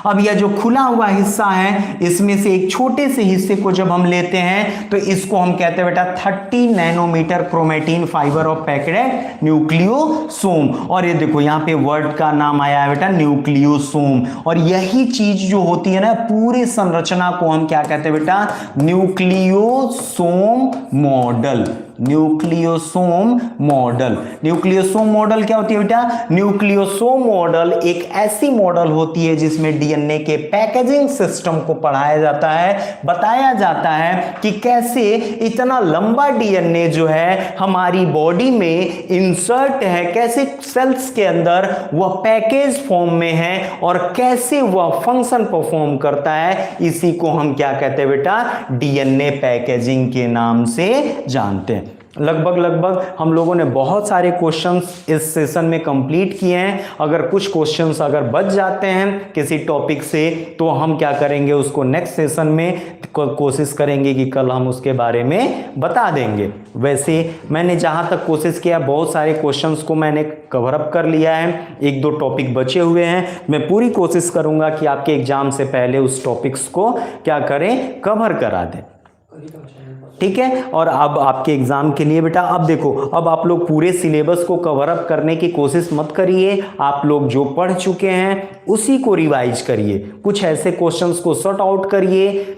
अब यह जो खुला हुआ हिस्सा है इसमें से एक छोटे से हिस्से को जब हम लेते हैं तो इसको हम कहते हैं बेटा 30 nanometre chromatin fibre of packed nucleosome. और ये देखो यहाँ पे वर्ड का नाम आया है बेटा न्यूक्लियोसोम। और यही चीज जो होती है ना पूरी संरचना को हम क्या कहते हैं बेटा, nucleosome model. Nucleosome model. Nucleosome model क्या होती है बेटा, न्यूक्लियोसोम मॉडल एक ऐसी मॉडल होती है जिसमें डीएनए के पैकेजिंग सिस्टम को पढ़ाया जाता है, बताया जाता है कि कैसे इतना लंबा डीएनए जो है हमारी बॉडी में इंसर्ट है, कैसे सेल्स के अंदर वह पैकेज फॉर्म में है और कैसे वह फंक्शन परफॉर्म करता है। इसी को हम क्या कहते हैं बेटा, डीएनए पैकेजिंग के नाम से जानते हैं। लगभग हम लोगों ने बहुत सारे क्वेश्चंस इस सेशन में कंप्लीट किए हैं। अगर कुछ क्वेश्चंस अगर बच जाते हैं किसी टॉपिक से तो हम क्या करेंगे, उसको नेक्स्ट सेशन में कोशिश करेंगे कि कल हम उसके बारे में बता देंगे। वैसे मैंने जहां तक कोशिश किया बहुत सारे क्वेश्चंस को मैंने कवर अप कर लिया है, 1-2 टॉपिक बचे हुए हैं। मैं पूरी कोशिश करूंगा कि आपके एग्जाम से पहले उस टॉपिक्स को क्या करें, कवर करा दें। ठीक है, और अब आपके एग्जाम के लिए बेटा अब देखो, अब आप लोग पूरे सिलेबस को कवर अप करने की कोशिश मत करिए। आप लोग जो पढ़ चुके हैं उसी को रिवाइज करिए। कुछ ऐसे क्वेश्चंस को सॉर्ट आउट करिए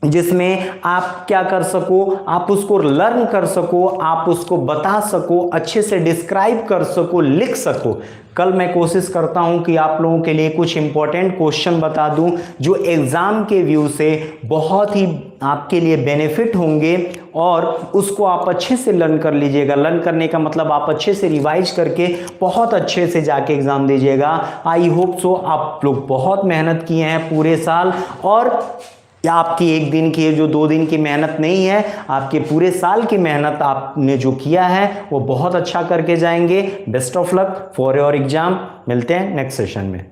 जिसमें आप क्या कर सको, आप उसको लर्न कर सको, आप उसको बता सको, अच्छे से डिस्क्राइब कर सको, लिख सको। कल मैं कोशिश करता हूं कि आप लोगों के लिए कुछ इंपॉर्टेंट क्वेश्चन बता दूं जो एग्जाम के व्यू से बहुत ही आपके लिए बेनिफिट होंगे और उसको आप अच्छे से लर्न कर लीजिएगा। लर्न करने का मतलब आप अच्छे से रिवाइज करके बहुत अच्छे से जाके एग्जाम दीजिएगा। आई होप सो आप लोग बहुत मेहनत किए हैं पूरे साल, और आपकी एक दिन की जो 2 दिन की मेहनत नहीं है, आपके पूरे साल की मेहनत आपने जो किया है वो बहुत अच्छा करके जाएंगे। Best of luck for your exam. मिलते हैं नेक्स्ट सेशन में।